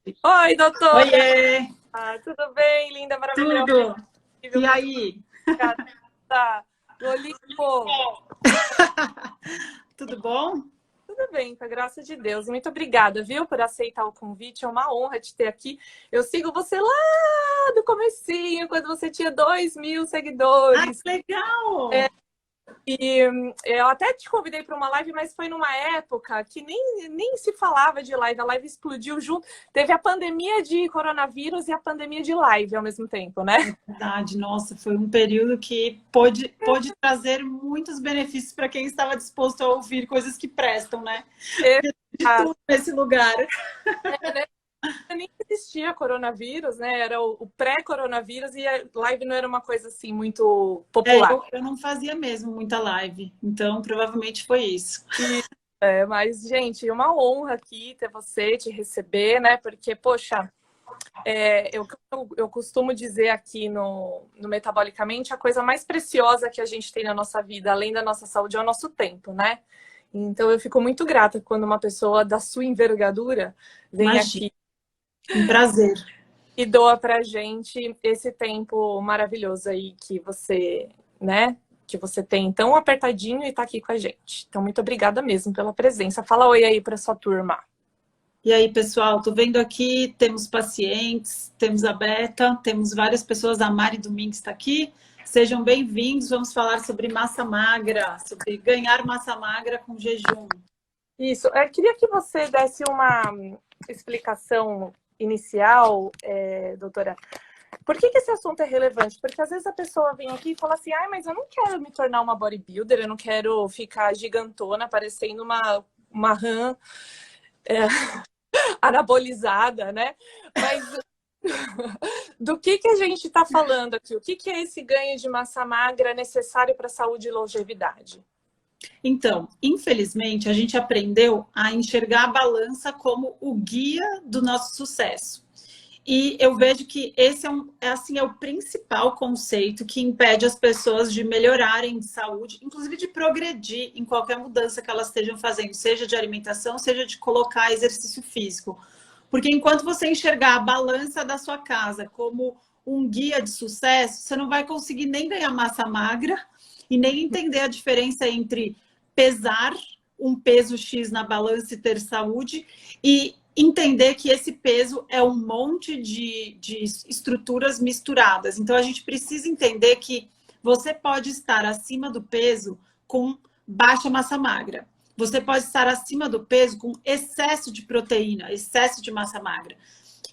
Oi, doutora! Oiê, Tudo bem, linda, maravilhosa? tudo? E Muito aí? obrigada. Olimpo. Tudo bom? Tudo bem, com a graça de Deus. Muito obrigada, viu, por aceitar o convite. É uma honra te ter aqui. Eu sigo você lá do comecinho, quando você tinha 2.000 Ah, seguidores. que legal! E eu até te convidei para uma live, mas foi numa época que nem se falava de live. A live explodiu junto. Teve a pandemia de coronavírus e a pandemia de live ao mesmo tempo, né? Verdade, nossa, foi um período que pôde trazer muitos benefícios para quem estava disposto a ouvir coisas que prestam, né? De Exato. tudo nesse lugar. Né? Nem existia coronavírus, né? Era o pré-coronavírus e a live não era uma coisa assim muito popular. Eu não fazia mesmo muita live, então provavelmente foi isso. Mas, gente, uma honra aqui ter você, te receber, né? Porque, poxa, eu costumo dizer aqui no Metabolicamente, a coisa mais preciosa que a gente tem na nossa vida, além da nossa saúde, é o nosso tempo, né? Então, eu fico muito grata quando uma pessoa da sua envergadura vem Imagina, aqui um prazer. e doa pra gente esse tempo maravilhoso aí que você, né? Que você tem tão apertadinho e tá aqui com a gente. Então, muito obrigada mesmo pela presença. Fala oi aí pra sua turma. E aí, pessoal, tô vendo aqui, temos pacientes, temos a Beta, temos várias pessoas, a Mari Domingues está aqui. Sejam bem-vindos, vamos falar sobre massa magra, sobre ganhar massa magra com jejum. Isso, eu queria que você desse uma explicação inicial, doutora. Por que esse assunto é relevante? Porque às vezes a pessoa vem aqui e fala assim, ai, mas eu não quero me tornar uma bodybuilder, eu não quero ficar gigantona, parecendo uma rã anabolizada, né? Mas do que a gente está falando aqui? O que é esse ganho de massa magra necessário para a saúde e longevidade? Então, infelizmente, a gente aprendeu a enxergar a balança como o guia do nosso sucesso. E eu vejo que esse é o principal conceito que impede as pessoas de melhorarem de saúde, inclusive de progredir em qualquer mudança que elas estejam fazendo, seja de alimentação, seja de colocar exercício físico. Porque enquanto você enxergar a balança da sua casa como um guia de sucesso, você não vai conseguir nem ganhar massa magra e nem entender a diferença entre pesar um peso X na balança e ter saúde e entender que esse peso é um monte de estruturas misturadas. Então, a gente precisa entender que você pode estar acima do peso com baixa massa magra. Você pode estar acima do peso com excesso de proteína, excesso de massa magra.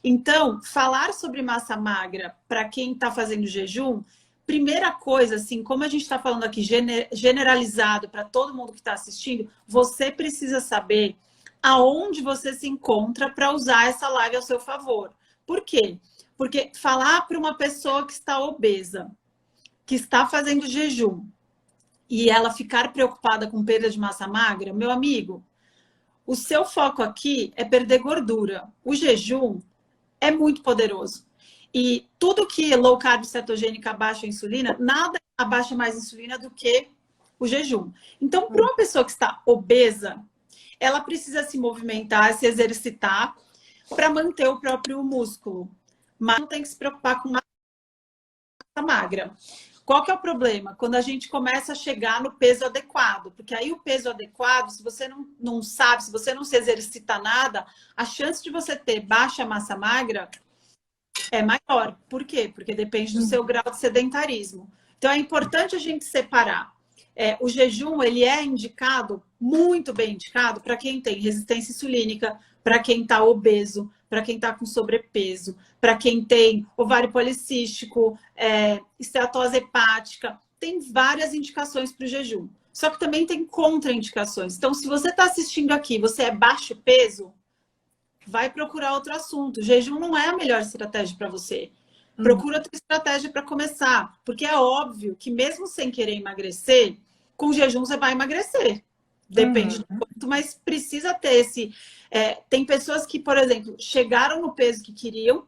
Então, falar sobre massa magra para quem está fazendo jejum, primeira coisa, assim, como a gente está falando aqui generalizado para todo mundo que está assistindo, você precisa saber aonde você se encontra para usar essa live ao seu favor. Por quê? Porque falar para uma pessoa que está obesa, que está fazendo jejum, e ela ficar preocupada com perda de massa magra, meu amigo, o seu foco aqui é perder gordura. O jejum é muito poderoso. E tudo que low carb cetogênica abaixa a insulina, nada abaixa mais insulina do que o jejum. Então, para uma pessoa que está obesa, ela precisa se movimentar, se exercitar para manter o próprio músculo. Mas não tem que se preocupar com massa magra. Qual que é o problema? Quando a gente começa a chegar no peso adequado. Porque aí o peso adequado, se você não sabe, se você não se exercita nada, a chance de você ter baixa massa magra é maior. Por quê? Porque depende do seu grau de sedentarismo. Então é importante a gente separar. O jejum, ele é indicado, muito bem indicado, para quem tem resistência insulínica, para quem está obeso, para quem está com sobrepeso, para quem tem ovário policístico, esteatose hepática. Tem várias indicações para o jejum. Só que também tem contraindicações. Então, se você está assistindo aqui, você é baixo peso, vai procurar outro assunto. Jejum não é a melhor estratégia para você. Procura outra estratégia para começar. Porque é óbvio que mesmo sem querer emagrecer, com jejum você vai emagrecer. Depende do quanto, mas precisa ter esse... tem pessoas que, por exemplo, chegaram no peso que queriam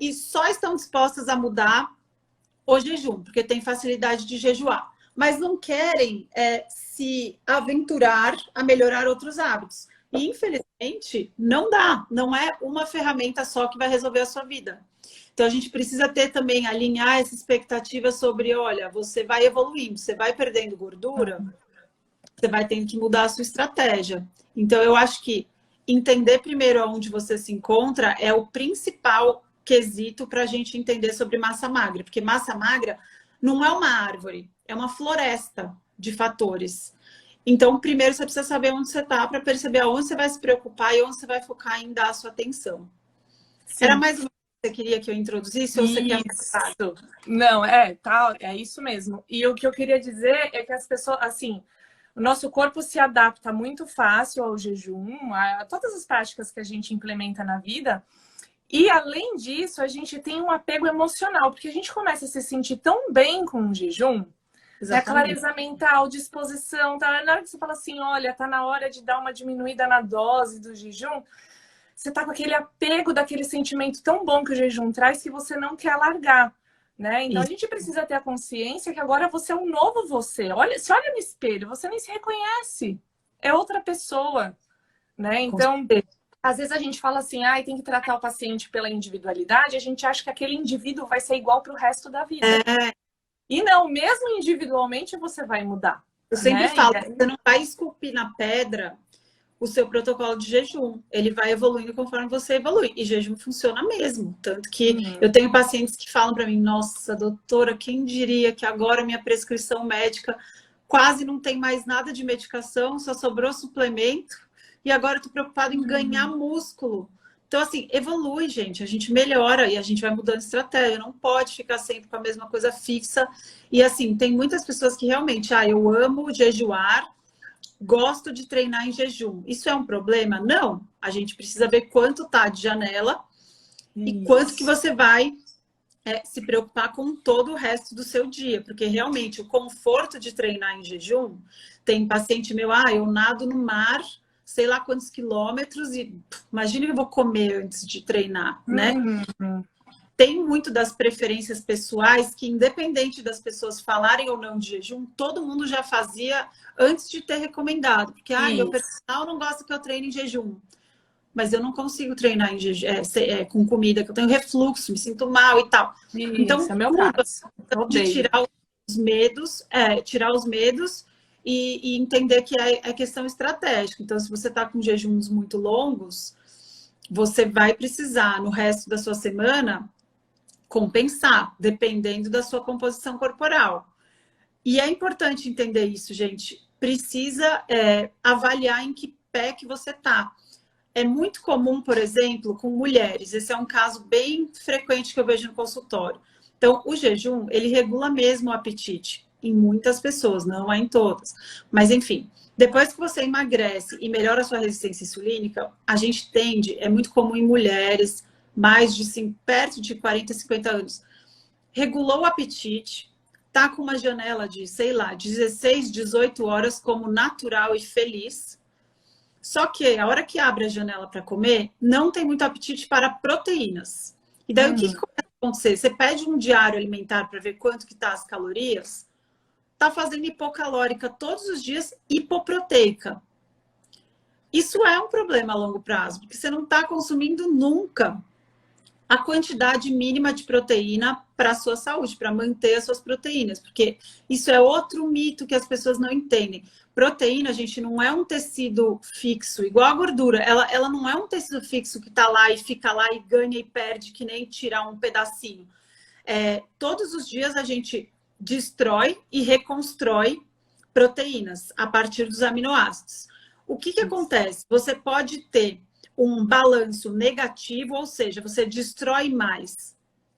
e só estão dispostas a mudar o jejum, porque tem facilidade de jejuar. Mas não querem se aventurar a melhorar outros hábitos. E, infelizmente, não dá. Não é uma ferramenta só que vai resolver a sua vida. Então, a gente precisa ter também, alinhar essa expectativa sobre, olha, você vai evoluindo, você vai perdendo gordura, você vai tendo que mudar a sua estratégia. Então, eu acho que entender primeiro onde você se encontra é o principal quesito para a gente entender sobre massa magra. Porque massa magra não é uma árvore, é uma floresta de fatores. Então, primeiro você precisa saber onde você está para perceber aonde você vai se preocupar e onde você vai focar em dar a sua atenção. Sim. Era mais uma coisa que você queria que eu introduzisse ou você quer mudar? Não, tá, é isso mesmo. E o que eu queria dizer é que as pessoas, assim, o nosso corpo se adapta muito fácil ao jejum, a todas as práticas que a gente implementa na vida. E, além disso, a gente tem um apego emocional, porque a gente começa a se sentir tão bem com o jejum, né? Clareza mental, disposição. Tá? Na hora que você fala assim, olha, tá na hora de dar uma diminuída na dose do jejum, você tá com aquele apego daquele sentimento tão bom que o jejum traz que você não quer largar. Né? Então, a gente precisa ter a consciência que agora você é um novo você. Se olha no espelho, você nem se reconhece. É outra pessoa. Né? Então, às vezes a gente fala assim, tem que tratar o paciente pela individualidade, a gente acha que aquele indivíduo vai ser igual para o resto da vida. E não, mesmo individualmente você vai mudar. Eu sempre falo, você não vai esculpir na pedra o seu protocolo de jejum. Ele vai evoluindo conforme você evolui. E jejum funciona mesmo. Tanto que eu tenho pacientes que falam para mim, nossa, doutora, quem diria que agora minha prescrição médica quase não tem mais nada de medicação, só sobrou suplemento. E agora eu tô preocupada em ganhar músculo. Então, assim, evolui, gente. A gente melhora e a gente vai mudando estratégia. Não pode ficar sempre com a mesma coisa fixa. E, assim, tem muitas pessoas que realmente, eu amo jejuar, gosto de treinar em jejum. Isso é um problema? Não. A gente precisa ver quanto tá de janela e quanto que você vai se preocupar com todo o resto do seu dia. Porque, realmente, o conforto de treinar em jejum... Tem paciente meu, eu nado no mar... sei lá quantos quilômetros e imagina que eu vou comer antes de treinar, né? Tem muito das preferências pessoais que, independente das pessoas falarem ou não de jejum, todo mundo já fazia antes de ter recomendado. Porque, meu personal não gosta que eu treine em jejum. Mas eu não consigo treinar em jejum, com comida, que eu tenho refluxo, me sinto mal e tal. Então, é meu caso. De tirar os medos e entender que é questão estratégica. Então, se você está com jejuns muito longos, você vai precisar, no resto da sua semana, compensar, dependendo da sua composição corporal. E é importante entender isso, gente. Precisa avaliar em que pé que você está. É muito comum, por exemplo, com mulheres. Esse é um caso bem frequente que eu vejo no consultório. Então, o jejum, ele regula mesmo o apetite. Em muitas pessoas, não é em todas. Mas, enfim, depois que você emagrece e melhora a sua resistência insulínica, a gente tende, é muito comum em mulheres, perto de 40, 50 anos, regulou o apetite, tá com uma janela de, 16, 18 horas como natural e feliz. Só que a hora que abre a janela para comer, não tem muito apetite para proteínas. E daí o que começa a acontecer? Você pede um diário alimentar para ver quanto que tá as calorias, tá fazendo hipocalórica todos os dias, hipoproteica. Isso é um problema a longo prazo, porque você não está consumindo nunca a quantidade mínima de proteína para a sua saúde, para manter as suas proteínas, porque isso é outro mito que as pessoas não entendem. Proteína, gente, não é um tecido fixo, igual a gordura. Ela não é um tecido fixo que está lá e fica lá e ganha e perde, que nem tirar um pedacinho. Todos os dias a gente destrói e reconstrói proteínas a partir dos aminoácidos. O que acontece? Você pode ter um balanço negativo, ou seja, você destrói mais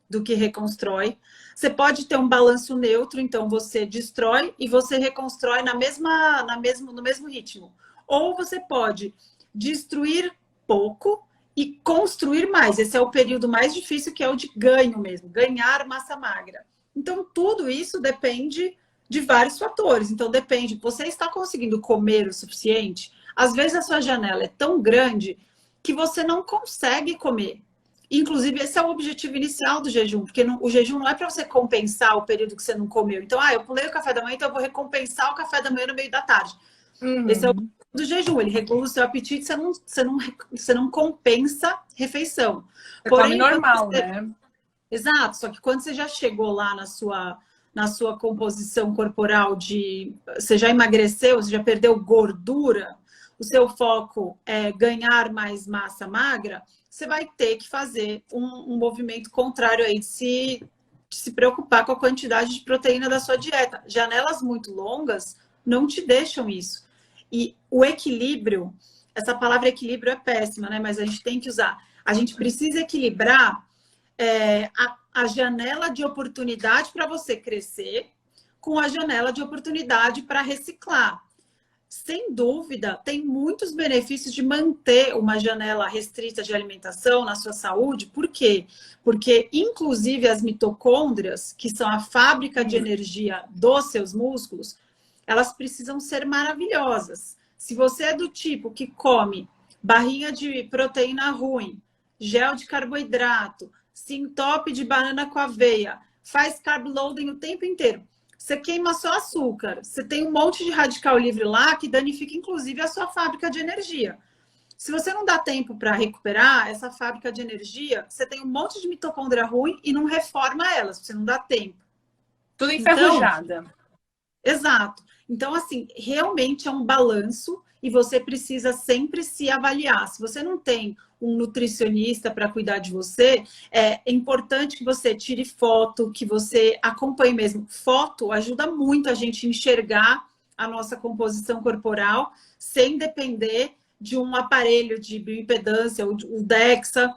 do que reconstrói. Você pode ter um balanço neutro, então você destrói e você reconstrói no mesmo ritmo. Ou você pode destruir pouco e construir mais. Esse é o período mais difícil, que é o de ganho mesmo, ganhar massa magra. Então, tudo isso depende de vários fatores. Então, depende, você está conseguindo comer o suficiente? Às vezes, a sua janela é tão grande que você não consegue comer. Inclusive, esse é o objetivo inicial do jejum, porque o jejum não é para você compensar o período que você não comeu. Então, eu pulei o café da manhã, então eu vou recompensar o café da manhã no meio da tarde. Esse é o do jejum, ele regula o seu apetite, você não compensa refeição. Você come Porém, normal, né? exato, só que quando você já chegou lá na sua composição corporal você já emagreceu, você já perdeu gordura, o seu foco é ganhar mais massa magra, você vai ter que fazer um movimento contrário aí de se preocupar com a quantidade de proteína da sua dieta. Janelas muito longas não te deixam isso. E o equilíbrio, essa palavra equilíbrio é péssima, né? Mas a gente tem que usar. A gente precisa equilibrar a janela de oportunidade para você crescer com a janela de oportunidade para reciclar. Sem dúvida, tem muitos benefícios de manter uma janela restrita de alimentação na sua saúde. Por quê? Porque, inclusive, as mitocôndrias, que são a fábrica de energia dos seus músculos, elas precisam ser maravilhosas. Se você é do tipo que come barrinha de proteína ruim, gel de carboidrato, Sintope de banana com aveia, faz carb loading o tempo inteiro. Você queima só açúcar. Você tem um monte de radical livre lá que danifica, inclusive, a sua fábrica de energia. Se você não dá tempo para recuperar essa fábrica de energia, você tem um monte de mitocôndria ruim e não reforma elas, você não dá tempo. Tudo enferrujada. Então, exato. Então, assim, realmente é um balanço e você precisa sempre se avaliar. Se você não tem um nutricionista para cuidar de você, é importante que você tire foto, que você acompanhe mesmo. Foto ajuda muito a gente enxergar a nossa composição corporal sem depender de um aparelho de bioimpedância, o DEXA,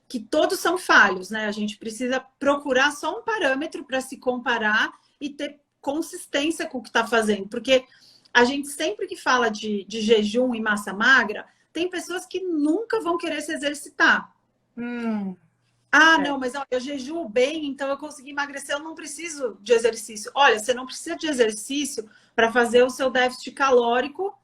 que todos são falhos, né? A gente precisa procurar só um parâmetro para se comparar e ter consistência com o que está fazendo, porque a gente sempre que fala de jejum e massa magra, tem pessoas que nunca vão querer se exercitar. Não, mas eu jejuo bem, então eu consegui emagrecer, eu não preciso de exercício. Olha, você não precisa de exercício para fazer o seu déficit calórico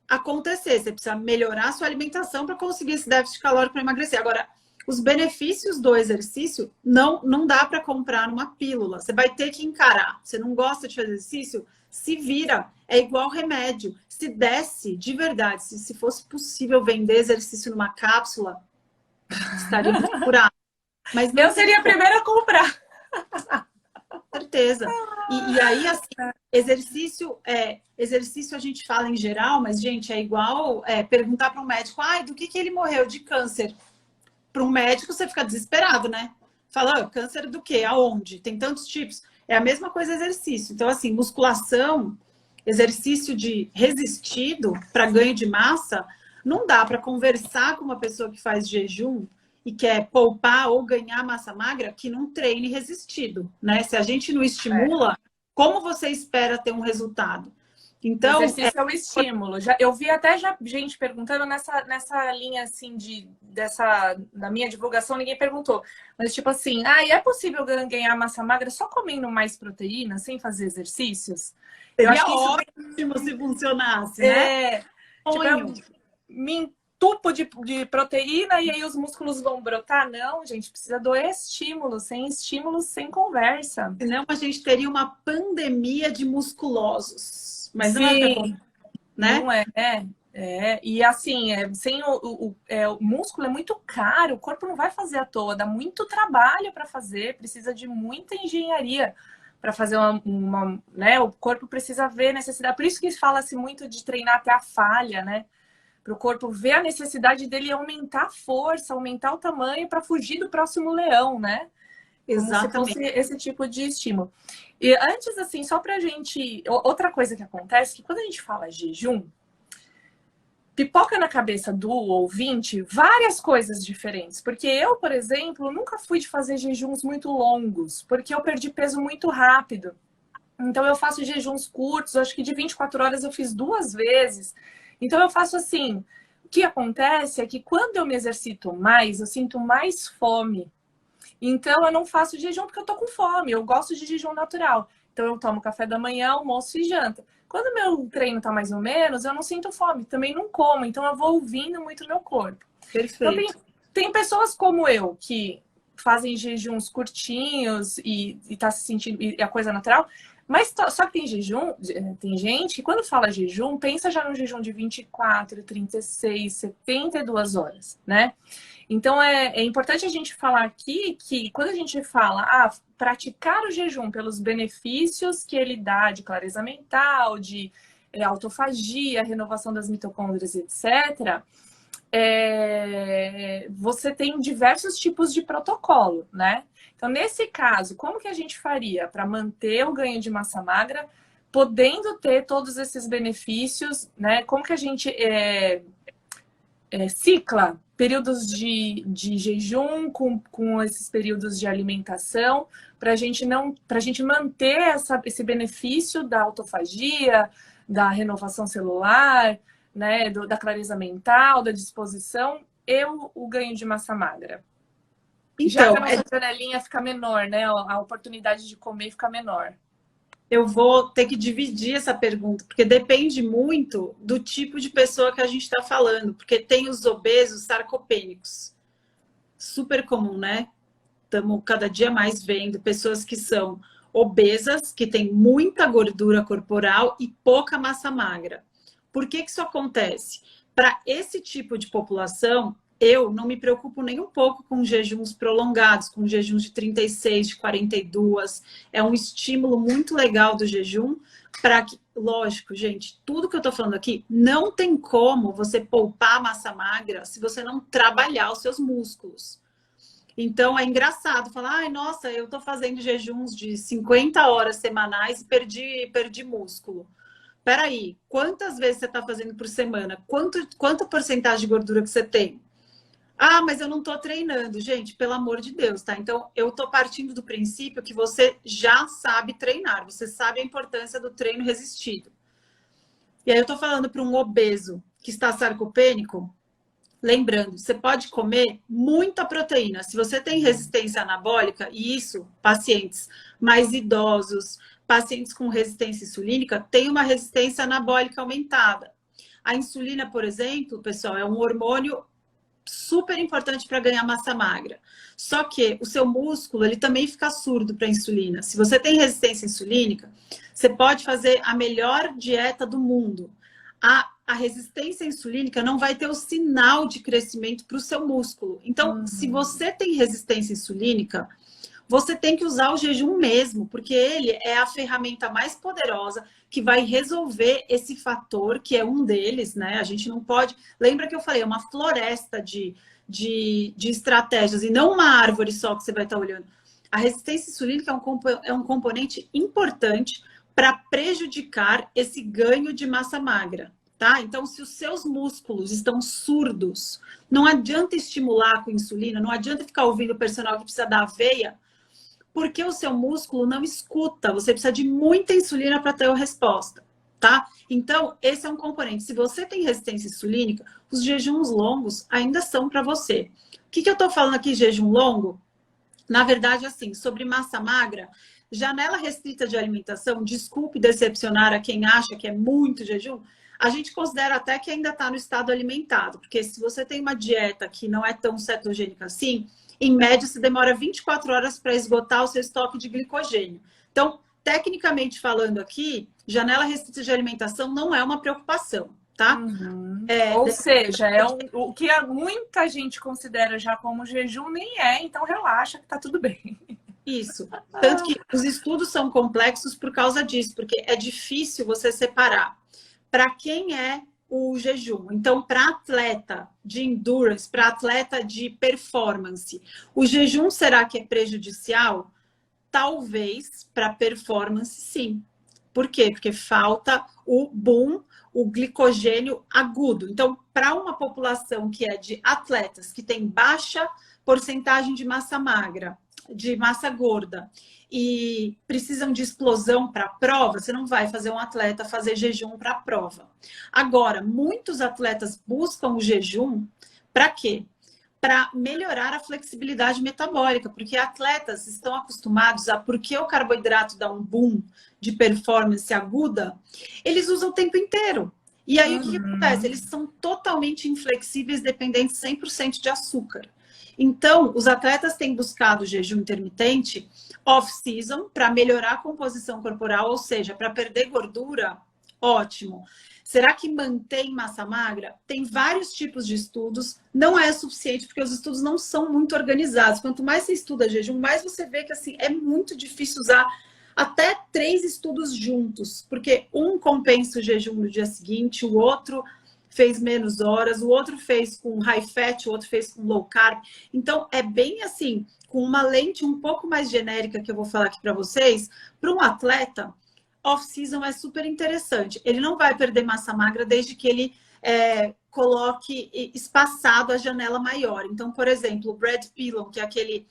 acontecer. Você precisa melhorar a sua alimentação para conseguir esse déficit calórico para emagrecer. Agora, os benefícios do exercício não dá para comprar numa pílula. Você vai ter que encarar. Você não gosta de fazer exercício? Se vira. É igual remédio. Se desse, de verdade, se fosse possível vender exercício numa cápsula, estaríamos curados. Mas eu seria a primeira a comprar. Com certeza. E aí, assim, exercício a gente fala em geral, mas, gente, é igual perguntar para um médico, do que ele morreu? De câncer. Para um médico, você fica desesperado, né? Fala, câncer do quê? Aonde? Tem tantos tipos. É a mesma coisa exercício. Então, assim, musculação, exercício de resistido para ganho de massa, não dá para conversar com uma pessoa que faz jejum e quer poupar ou ganhar massa magra que não treine resistido, né? Se a gente não estimula, como você espera ter um resultado? Então, o exercício é um estímulo. Eu vi até gente perguntando nessa linha assim da minha divulgação, ninguém perguntou. Mas tipo assim, é possível ganhar massa magra só comendo mais proteína, sem fazer exercícios? Eu acho que ótimo se funcionasse, né? Tipo, eu me entupo de proteína e aí os músculos vão brotar. Não, gente, precisa do estímulo. Sem estímulo, sem conversa. Senão a gente teria uma pandemia de musculosos. Mas não sim, né? Não é. E assim, sem o músculo é muito caro, o corpo não vai fazer à toa, dá muito trabalho para fazer, precisa de muita engenharia para fazer né? O corpo precisa ver a necessidade. Por isso que fala-se muito de treinar até a falha, né? Para o corpo ver a necessidade dele aumentar a força, aumentar o tamanho para fugir do próximo leão, né? Exatamente. Como se fosse esse tipo de estímulo. E antes, assim, só pra gente... Outra coisa que acontece é que quando a gente fala jejum, pipoca na cabeça do ouvinte várias coisas diferentes. Porque eu, por exemplo, nunca fui de fazer jejuns muito longos, porque eu perdi peso muito rápido. Então eu faço jejuns curtos, acho que de 24 horas eu fiz 2 vezes. Então eu faço assim... O que acontece é que quando eu me exercito mais, eu sinto mais fome. Então, eu não faço jejum porque eu tô com fome. Eu gosto de jejum natural. Então, eu tomo café da manhã, almoço e janta. Quando meu treino tá mais ou menos, eu não sinto fome. Também não como. Então, eu vou ouvindo muito o meu corpo. Perfeito. Então, tem pessoas como eu que fazem jejuns curtinhos e tá se sentindo... E a coisa natural. Mas só que tem jejum, tem gente que quando fala jejum, pensa já no jejum de 24, 36, 72 horas, né? Então é importante a gente falar aqui que quando a gente fala praticar o jejum pelos benefícios que ele dá de clareza mental, de autofagia, renovação das mitocôndrias, etc., você tem diversos tipos de protocolo, né? Então, nesse caso, como que a gente faria para manter o ganho de massa magra, podendo ter todos esses benefícios, né? Como que a gente cicla períodos de jejum com esses períodos de alimentação para a gente manter esse benefício da autofagia, da renovação celular, né, da clareza mental, da disposição e o ganho de massa magra. Então, já que a nossa janelinha fica menor, né, a oportunidade de comer fica menor. Eu vou ter que dividir essa pergunta, porque depende muito do tipo de pessoa que a gente está falando, porque tem os obesos sarcopênicos. Super comum, né? Estamos cada dia mais vendo pessoas que são obesas, que têm muita gordura corporal e pouca massa magra. Por que isso acontece? Para esse tipo de população, eu não me preocupo nem um pouco com jejuns prolongados, com jejuns de 36, de 42. É um estímulo muito legal do jejum para que, lógico, gente, tudo que eu estou falando aqui, não tem como você poupar massa magra se você não trabalhar os seus músculos. Então, é engraçado falar, ai, nossa, eu estou fazendo jejuns de 50 horas semanais e perdi músculo. Peraí, quantas vezes você está fazendo por semana? Quanta porcentagem de gordura que você tem? Ah, mas eu não estou treinando. Gente, pelo amor de Deus, tá? Então, eu estou partindo do princípio que você já sabe treinar. Você sabe a importância do treino resistido. E aí eu estou falando para um obeso que está sarcopênico. Lembrando, você pode comer muita proteína. Se você tem resistência anabólica, e isso, pacientes mais idosos, pacientes com resistência insulínica, têm uma resistência anabólica aumentada. A insulina, por exemplo, pessoal, é um hormônio super importante para ganhar massa magra. Só que o seu músculo, ele também fica surdo para a insulina. Se você tem resistência insulínica, você pode fazer a melhor dieta do mundo. A resistência insulínica não vai ter o sinal de crescimento para o seu músculo. Então, se você tem resistência insulínica, você tem que usar o jejum mesmo, porque ele é a ferramenta mais poderosa que vai resolver esse fator, que é um deles, né? A gente não pode... Lembra que eu falei, é uma floresta de estratégias e não uma árvore só que você vai estar olhando. A resistência insulínica é um componente importante para prejudicar esse ganho de massa magra, tá? Então, se os seus músculos estão surdos, não adianta estimular com insulina, não adianta ficar ouvindo o personal que precisa da aveia, porque o seu músculo não escuta, você precisa de muita insulina para ter a resposta, tá? Então, esse é um componente. Se você tem resistência insulínica, os jejuns longos ainda são para você. O que eu estou falando aqui, jejum longo? Na verdade, assim, sobre massa magra, janela restrita de alimentação, desculpe decepcionar a quem acha que é muito jejum, a gente considera até que ainda está no estado alimentado, porque se você tem uma dieta que não é tão cetogênica assim, em média, se demora 24 horas para esgotar o seu estoque de glicogênio. Então, tecnicamente falando aqui, janela restrita de alimentação não é uma preocupação, tá? Ou seja, o que muita gente considera já como jejum, nem é, então relaxa que tá tudo bem. Isso. Tanto que os estudos são complexos por causa disso, porque é difícil você separar para quem é o jejum. Então, para atleta de endurance, para atleta de performance, o jejum será que é prejudicial? Talvez para performance, sim. Por quê? Porque falta o boom, o glicogênio agudo. Então, para uma população que é de atletas que tem baixa porcentagem de massa magra, de massa gorda, e precisam de explosão para a prova, você não vai fazer um atleta fazer jejum para a prova. Agora, muitos atletas buscam o jejum para quê? Para melhorar a flexibilidade metabólica, porque atletas estão acostumados a, porque o carboidrato dá um boom de performance aguda, eles usam o tempo inteiro. E aí o que acontece? Eles são totalmente inflexíveis, dependentes 100% de açúcar. Então, os atletas têm buscado o jejum intermitente off-season para melhorar a composição corporal, ou seja, para perder gordura, ótimo. Será que mantém massa magra? Tem vários tipos de estudos, não é suficiente, porque os estudos não são muito organizados. Quanto mais você estuda jejum, mais você vê que assim, é muito difícil usar até 3 estudos juntos, porque um compensa o jejum no dia seguinte, o outro fez menos horas, o outro fez com high fat, o outro fez com low carb. Então, é bem assim, com uma lente um pouco mais genérica que eu vou falar aqui para vocês, para um atleta, off-season é super interessante. Ele não vai perder massa magra desde que ele coloque espaçado a janela maior. Então, por exemplo, o Brad Pillon, que é aquele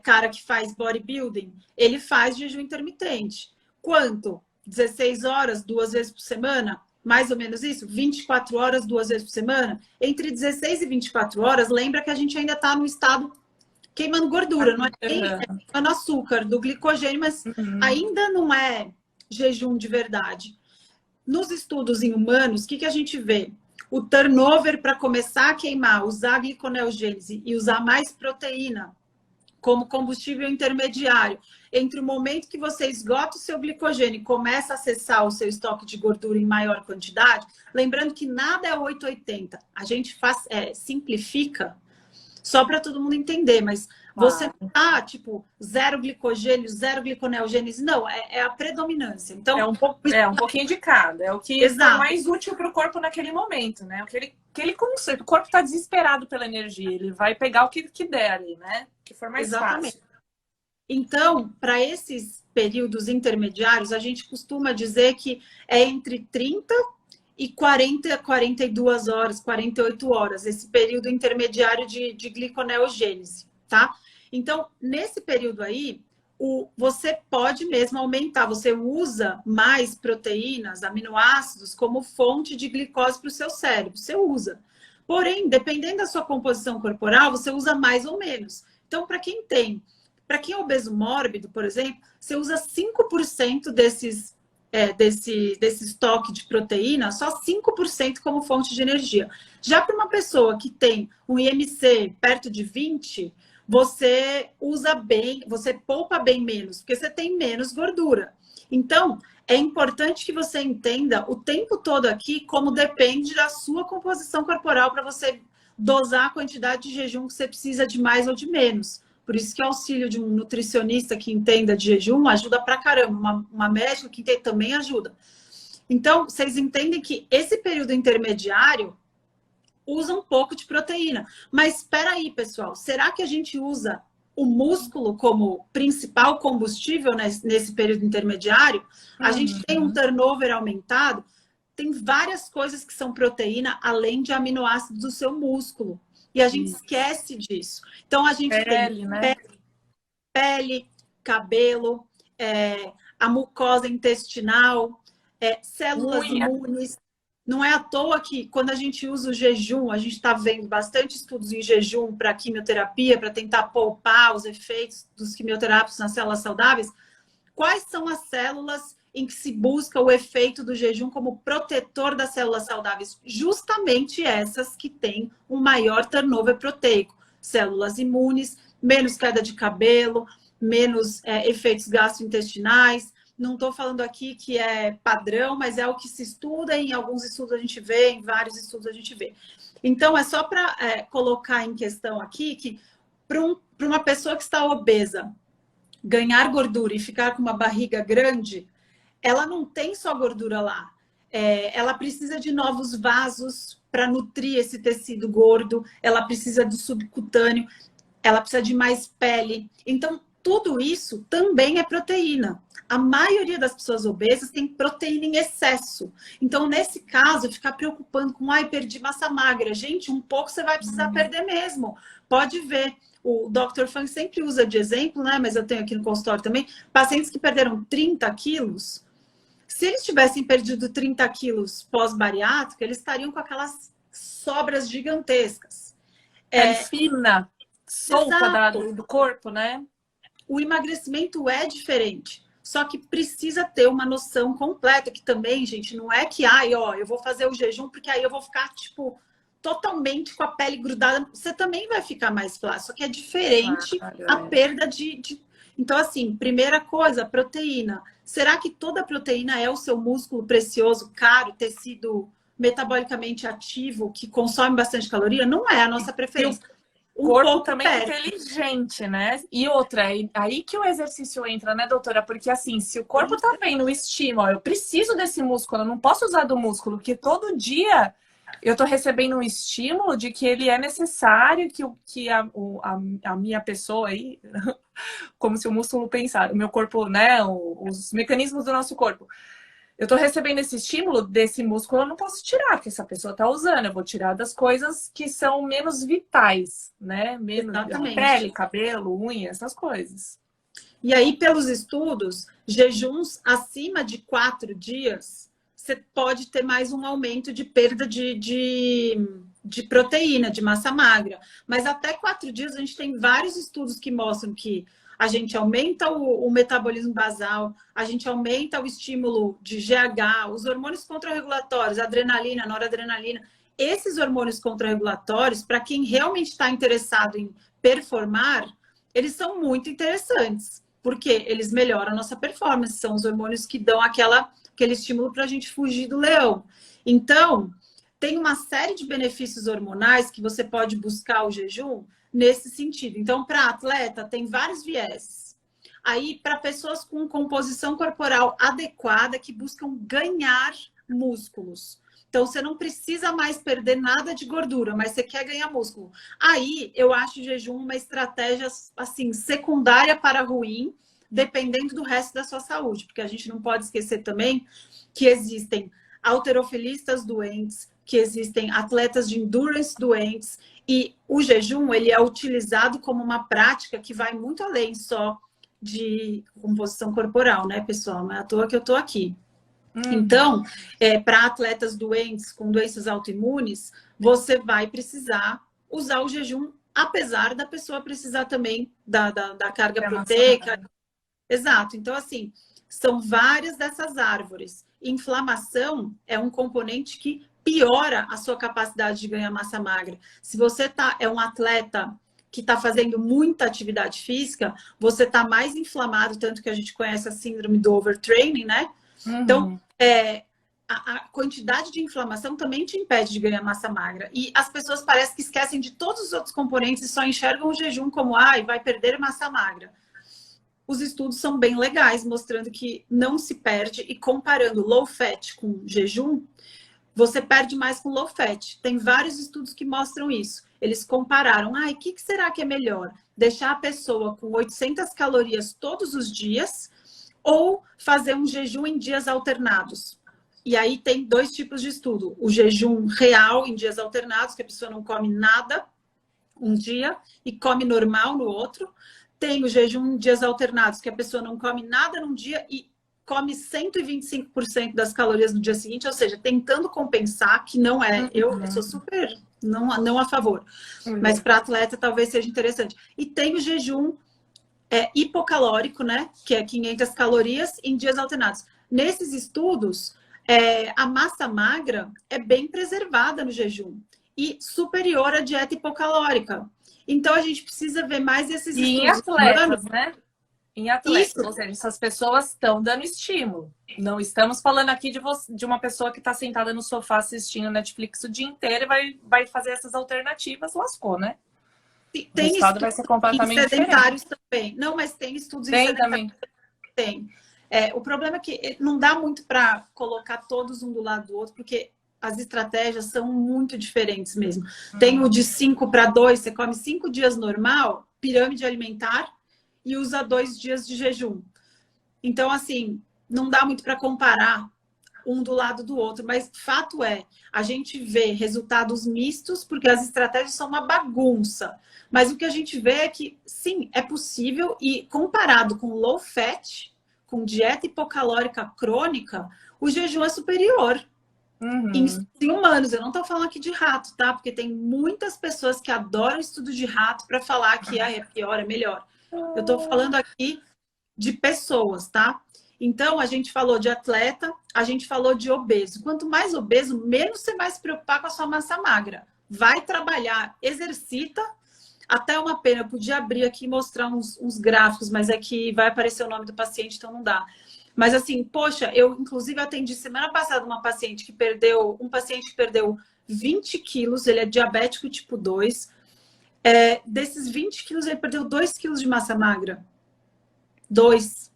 cara que faz bodybuilding, ele faz jejum intermitente. Quanto? 16 horas, 2 vezes por semana? Mais ou menos isso? 24 horas, 2 vezes por semana? Entre 16 e 24 horas, lembra que a gente ainda está no estado queimando gordura, não é queimando açúcar, do glicogênio, mas ainda não é jejum de verdade. Nos estudos em humanos, o que a gente vê? O turnover para começar a queimar, usar a gliconeogênese e usar mais proteína como combustível intermediário, entre o momento que você esgota o seu glicogênio e começa a acessar o seu estoque de gordura em maior quantidade, lembrando que nada é 880, a gente simplifica só para todo mundo entender, mas você tá, tipo, zero glicogênio, zero gliconeogênese, não, é a predominância. Então, um pouquinho de cada, é o que é mais útil para o corpo naquele momento, né? Aquele conceito, o corpo está desesperado pela energia, ele vai pegar o que der ali, né? Que for mais fácil. Então, para esses períodos intermediários, a gente costuma dizer que é entre 30 e 42 horas, 48 horas, esse período intermediário de gliconeogênese, tá? Então, nesse período aí, você pode mesmo aumentar, você usa mais proteínas, aminoácidos, como fonte de glicose para o seu cérebro, você usa. Porém, dependendo da sua composição corporal, você usa mais ou menos. Então, para quem é obeso mórbido, por exemplo, você usa 5% desse estoque de proteína, só 5% como fonte de energia. Já para uma pessoa que tem um IMC perto de 20, você usa bem, você poupa bem menos, porque você tem menos gordura. Então, é importante que você entenda o tempo todo aqui como depende da sua composição corporal para você dosar a quantidade de jejum que você precisa de mais ou de menos. Por isso que o auxílio de um nutricionista que entenda de jejum ajuda pra caramba. Uma médica que também ajuda. Então, vocês entendem que esse período intermediário usa um pouco de proteína. Mas espera aí, pessoal. Será que a gente usa o músculo como principal combustível nesse período intermediário? A gente tem um turnover aumentado. Tem várias coisas que são proteína, além de aminoácidos do seu músculo. E a gente esquece disso. Então, a gente tem pele, cabelo, a mucosa intestinal, células imunes. Não é à toa que, quando a gente usa o jejum, a gente está vendo bastante estudos em jejum para quimioterapia, para tentar poupar os efeitos dos quimioterápicos nas células saudáveis. Quais são as células em que se busca o efeito do jejum como protetor das células saudáveis? Justamente essas que têm um maior turnover proteico. Células imunes, menos queda de cabelo, menos efeitos gastrointestinais. Não estou falando aqui que é padrão, mas é o que se estuda, em alguns estudos a gente vê, em vários estudos a gente vê. Então, é só para colocar em questão aqui que para uma pessoa que está obesa, ganhar gordura e ficar com uma barriga grande, ela não tem só gordura lá. Ela precisa de novos vasos para nutrir esse tecido gordo, ela precisa do subcutâneo, ela precisa de mais pele. Então, tudo isso também é proteína. A maioria das pessoas obesas tem proteína em excesso. Então, nesse caso, ficar preocupando com, perdi massa magra. Gente, um pouco você vai precisar perder mesmo. Pode ver. O Dr. Fang sempre usa de exemplo, né? Mas eu tenho aqui no consultório também, pacientes que perderam 30 quilos. Se eles tivessem perdido 30 quilos pós-bariátrica, eles estariam com aquelas sobras gigantescas. Fina, solta do corpo, né? O emagrecimento é diferente. Só que precisa ter uma noção completa, que também, gente, não é que, eu vou fazer o jejum, porque aí eu vou ficar, tipo, totalmente com a pele grudada, você também vai ficar mais flácido. Só que é diferente a perda de... Então, assim, primeira coisa, proteína. Será que toda proteína é o seu músculo precioso, caro, tecido metabolicamente ativo, que consome bastante caloria? Não é a nossa preferência. O corpo também é inteligente, né? E outra, aí que o exercício entra, né, doutora? Porque assim, se o corpo tá vendo o estímulo, eu preciso desse músculo, eu não posso usar do músculo, porque todo dia eu tô recebendo um estímulo de que ele é necessário, que a minha pessoa aí, como se o músculo pensasse, o meu corpo, né, os mecanismos do nosso corpo. Eu tô recebendo esse estímulo desse músculo, eu não posso tirar, porque essa pessoa tá usando. Eu vou tirar das coisas que são menos vitais, né? Menos pele, cabelo, unha, essas coisas. E aí, pelos estudos, jejuns acima de 4 dias, você pode ter mais um aumento de perda de proteína, de massa magra. Mas até 4 dias, a gente tem vários estudos que mostram que a gente aumenta o metabolismo basal, a gente aumenta o estímulo de GH, os hormônios contrarregulatórios, adrenalina, noradrenalina. Esses hormônios contrarregulatórios, para quem realmente está interessado em performar, eles são muito interessantes, porque eles melhoram a nossa performance, são os hormônios que dão aquele estímulo para a gente fugir do leão. Então, tem uma série de benefícios hormonais que você pode buscar o jejum nesse sentido. Então, para atleta, tem vários vieses. Aí, para pessoas com composição corporal adequada, que buscam ganhar músculos. Então, você não precisa mais perder nada de gordura, mas você quer ganhar músculo. Aí, eu acho o jejum uma estratégia, assim, secundária para ruim, dependendo do resto da sua saúde. Porque a gente não pode esquecer também que existem halterofilistas doentes, que existem atletas de endurance doentes, e o jejum, ele é utilizado como uma prática que vai muito além só de composição corporal, né, pessoal? Não é à toa que eu tô aqui. Então, para atletas doentes, com doenças autoimunes, você vai precisar usar o jejum, apesar da pessoa precisar também da carga proteica. Exato. Então, assim, são várias dessas árvores. Inflamação é um componente que piora a sua capacidade de ganhar massa magra. Se você é um atleta que está fazendo muita atividade física, você está mais inflamado, tanto que a gente conhece a síndrome do overtraining, né? Então, a quantidade de inflamação também te impede de ganhar massa magra. E as pessoas parecem que esquecem de todos os outros componentes e só enxergam o jejum como, vai perder massa magra. Os estudos são bem legais, mostrando que não se perde. E comparando low fat com jejum, você perde mais com low fat. Tem vários estudos que mostram isso. Eles compararam, o que será que é melhor? Deixar a pessoa com 800 calorias todos os dias ou fazer um jejum em dias alternados? E aí tem 2 tipos de estudo. O jejum real em dias alternados, que a pessoa não come nada um dia e come normal no outro. Tem o jejum em dias alternados, que a pessoa não come nada num dia e come 125% das calorias no dia seguinte, ou seja, tentando compensar, que não é. Eu sou super não a favor. Mas para atleta talvez seja interessante. E tem o jejum hipocalórico, né? Que é 500 calorias em dias alternados. Nesses estudos, a massa magra é bem preservada no jejum e superior à dieta hipocalórica. Então, a gente precisa ver mais esses estudos. E em atletas, né? Em atletas, ou seja, essas pessoas estão dando estímulo. Não estamos falando aqui de uma pessoa que está sentada no sofá assistindo Netflix o dia inteiro e vai fazer essas alternativas, lascou, né? Tem o resultado vai ser completamente sedentários diferente. também. Não, mas tem estudos em sedentários também. Tem. O problema é que não dá muito para colocar todos um do lado do outro, porque as estratégias são muito diferentes mesmo. Tem o de 5 para 2, você come 5 dias normal, pirâmide alimentar, e usa 2 dias de jejum. Então, assim, não dá muito para comparar um do lado do outro, mas fato é, a gente vê resultados mistos, porque as estratégias são uma bagunça. Mas o que a gente vê é que, sim, é possível, e comparado com low fat, com dieta hipocalórica crônica, o jejum é superior. Em humanos, eu não estou falando aqui de rato, tá? Porque tem muitas pessoas que adoram estudo de rato para falar que é pior, é melhor. Eu estou falando aqui de pessoas, tá? Então, a gente falou de atleta, a gente falou de obeso. Quanto mais obeso, menos você vai se preocupar com a sua massa magra. vai trabalhar, exercita. Até uma pena, eu podia abrir aqui e mostrar uns gráficos, mas é que vai aparecer o nome do paciente, então não dá. Mas assim, poxa, eu inclusive atendi semana passada um paciente que perdeu 20 quilos, ele é diabético tipo 2. Desses 20 quilos, ele perdeu 2 quilos de massa magra. 2.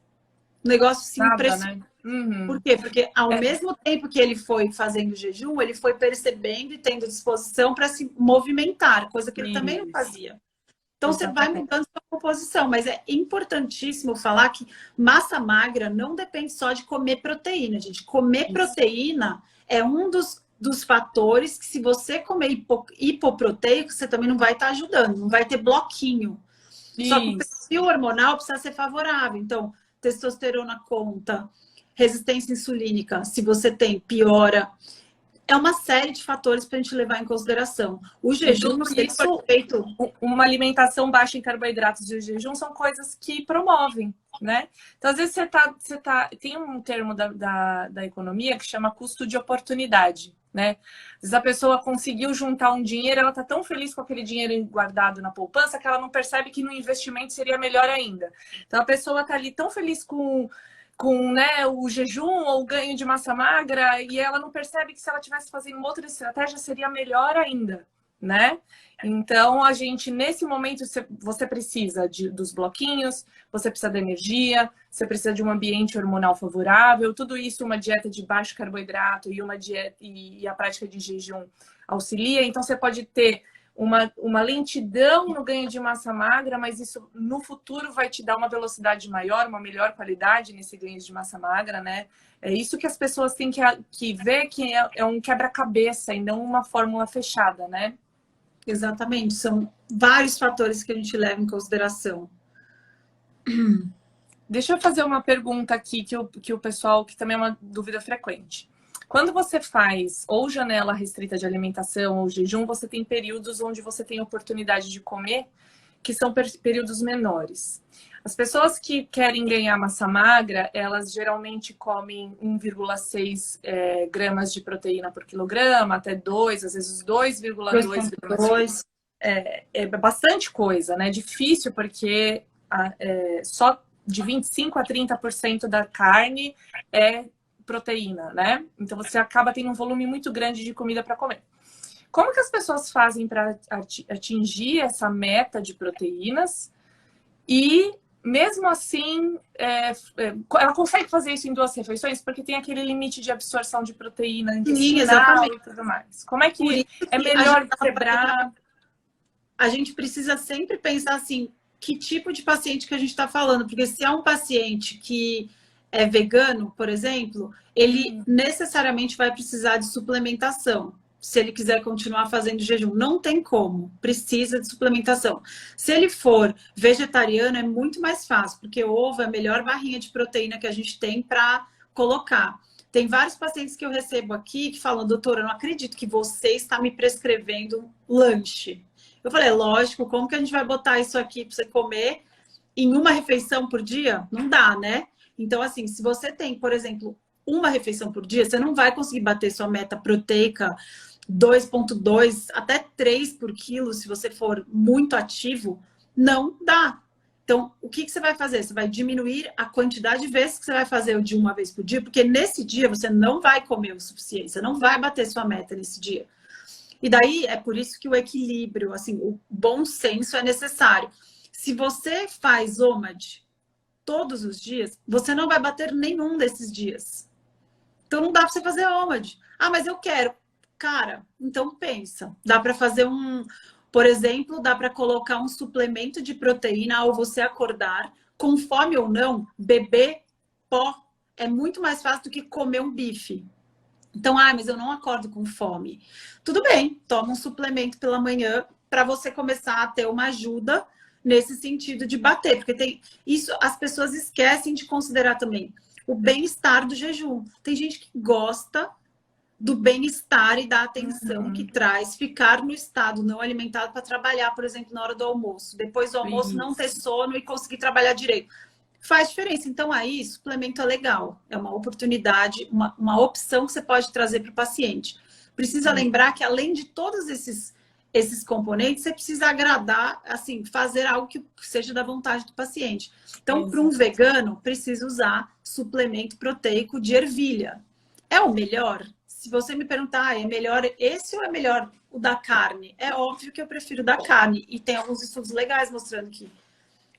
Um negócio assim, impressionante. Né? Uhum. Por quê? Porque ao mesmo tempo que ele foi fazendo jejum, ele foi percebendo e tendo disposição para se movimentar, coisa que ele também não fazia. Então, você vai mudando sua composição, mas é importantíssimo falar que massa magra não depende só de comer proteína, gente. Comer proteína é um dos fatores que, se você comer hipoproteico, você também não vai estar ajudando, não vai ter bloquinho. Só que o perfil hormonal precisa ser favorável. Então, testosterona conta, resistência insulínica, se você tem, piora. É uma série de fatores para a gente levar em consideração. O jejum, se ele for feito... Uma alimentação baixa em carboidratos e o jejum são coisas que promovem, né? Então, às vezes, tem um termo da economia que chama custo de oportunidade, né? Às vezes a pessoa conseguiu juntar um dinheiro, ela está tão feliz com aquele dinheiro guardado na poupança que ela não percebe que no investimento seria melhor ainda. Então, a pessoa está ali tão feliz com né, o jejum ou o ganho de massa magra, e ela não percebe que se ela estivesse fazendo uma outra estratégia seria melhor ainda, né? Então, a gente, nesse momento, você precisa dos bloquinhos, você precisa da energia, você precisa de um ambiente hormonal favorável, tudo isso, uma dieta de baixo carboidrato e uma dieta e a prática de jejum auxilia. Então, você pode ter uma lentidão no ganho de massa magra, mas isso no futuro vai te dar uma velocidade maior, uma melhor qualidade nesse ganho de massa magra, né? É isso que as pessoas têm que ver, que é um quebra-cabeça e não uma fórmula fechada, né? Exatamente, são vários fatores que a gente leva em consideração. Deixa eu fazer uma pergunta aqui que o pessoal, que também é uma dúvida frequente. Quando você faz ou janela restrita de alimentação ou jejum, você tem períodos onde você tem oportunidade de comer, que são períodos menores. As pessoas que querem ganhar massa magra, elas geralmente comem 1,6 gramas de proteína por quilograma, até 2, às vezes 2,2 gramas. É bastante coisa, né? Difícil, porque só de 25% a 30% da carne é proteína, né? Então você acaba tendo um volume muito grande de comida para comer. Como que as pessoas fazem para atingir essa meta de proteínas? E mesmo assim, ela consegue fazer isso em 2 refeições? Porque tem aquele limite de absorção de proteína intestinal e tudo mais. Como é que é melhor quebrar? A gente precisa sempre pensar assim, que tipo de paciente que a gente está falando? Porque se é um paciente que é vegano, por exemplo, ele necessariamente vai precisar de suplementação. Se ele quiser continuar fazendo jejum, não tem como, precisa de suplementação. Se ele for vegetariano, é muito mais fácil, porque o ovo é a melhor barrinha de proteína que a gente tem para colocar. Tem vários pacientes que eu recebo aqui que falam, doutora, eu não acredito que você está me prescrevendo lanche. Eu falei, lógico, como que a gente vai botar isso aqui para você comer em uma refeição por dia? Não dá, né? Então, assim, se você tem, por exemplo, uma refeição por dia, você não vai conseguir bater sua meta proteica 2,2 até 3 por quilo, se você for muito ativo, não dá. Então, o que você vai fazer? Você vai diminuir a quantidade de vezes que você vai fazer de uma vez por dia, porque nesse dia você não vai comer o suficiente, você não vai bater sua meta nesse dia. E daí, é por isso que o equilíbrio, assim, o bom senso é necessário. Se você faz OMAD todos os dias, você não vai bater nenhum desses dias. Então não dá para você fazer OMAD. Ah, mas eu quero. Cara, então pensa. Dá para fazer por exemplo, dá para colocar um suplemento de proteína ao você acordar, com fome ou não, beber pó é muito mais fácil do que comer um bife. Então, mas eu não acordo com fome. Tudo bem, toma um suplemento pela manhã para você começar a ter uma ajuda nesse sentido de bater, porque tem isso, as pessoas esquecem de considerar também o bem-estar do jejum. Tem gente que gosta do bem-estar e da atenção que traz ficar no estado não alimentado para trabalhar, por exemplo, na hora do almoço. Depois do almoço não ter sono e conseguir trabalhar direito. Faz diferença. Então, aí, suplemento é legal. É uma oportunidade, uma opção que você pode trazer para o paciente. Precisa lembrar que, além de todos esses esses componentes, você precisa agradar, assim, fazer algo que seja da vontade do paciente. Então, para um vegano, precisa usar suplemento proteico de ervilha. É o melhor? Se você me perguntar, é melhor esse ou é melhor o da carne? É óbvio que eu prefiro o da carne. E tem alguns estudos legais mostrando que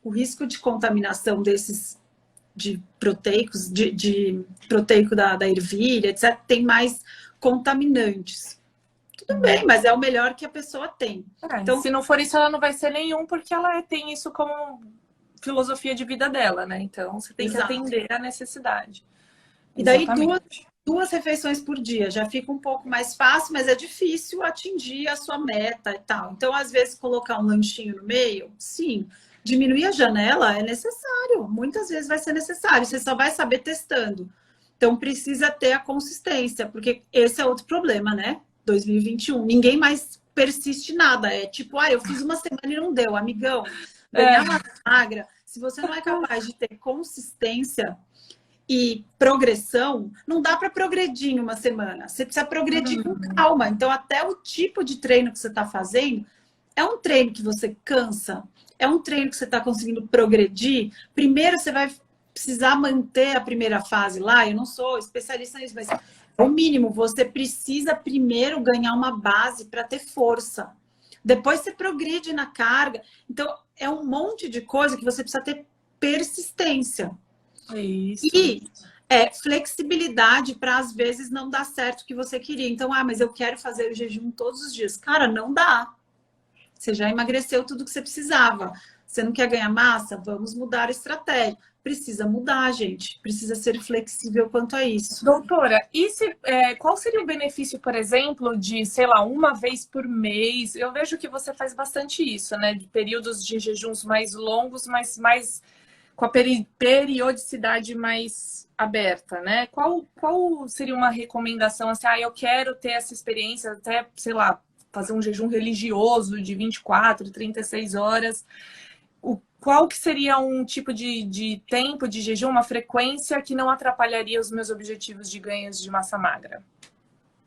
o risco de contaminação desses de proteicos, de proteico da ervilha, etc., tem mais contaminantes. Tudo bem, mas é o melhor que a pessoa tem. Então, se não for isso, ela não vai ser nenhum, porque ela tem isso como filosofia de vida dela, né? Então, você tem que atender a necessidade. E daí, duas refeições por dia já fica um pouco mais fácil, mas é difícil atingir a sua meta e tal. Então, às vezes, colocar um lanchinho no meio, sim. Diminuir a janela é necessário. Muitas vezes vai ser necessário. Você só vai saber testando. Então, precisa ter a consistência, porque esse é outro problema, né? 2021. Ninguém mais persiste nada. É tipo, eu fiz uma semana e não deu. Amigão, ganhar massa magra, se você não é capaz de ter consistência e progressão, não dá para progredir em uma semana. Você precisa progredir com calma. Então, até o tipo de treino que você está fazendo é um treino que você cansa, é um treino que você está conseguindo progredir. Primeiro, você vai precisar manter a primeira fase lá. Eu não sou especialista nisso, mas é o mínimo. Você precisa primeiro ganhar uma base para ter força. Depois você progride na carga. Então, é um monte de coisa que você precisa ter persistência. Isso. E flexibilidade para, às vezes, não dar certo o que você queria. Então, mas eu quero fazer o jejum todos os dias. Cara, não dá. Você já emagreceu tudo que você precisava. Você não quer ganhar massa? Vamos mudar a estratégia. Precisa mudar, gente. Precisa ser flexível quanto a isso. Doutora, qual seria o benefício, por exemplo, de, sei lá, uma vez por mês? Eu vejo que você faz bastante isso, né? De períodos de jejuns mais longos, mas mais com a periodicidade mais aberta, né? Qual seria uma recomendação assim, eu quero ter essa experiência até, sei lá, fazer um jejum religioso de 24, 36 horas. Qual que seria um tipo de tempo de jejum, uma frequência que não atrapalharia os meus objetivos de ganhos de massa magra?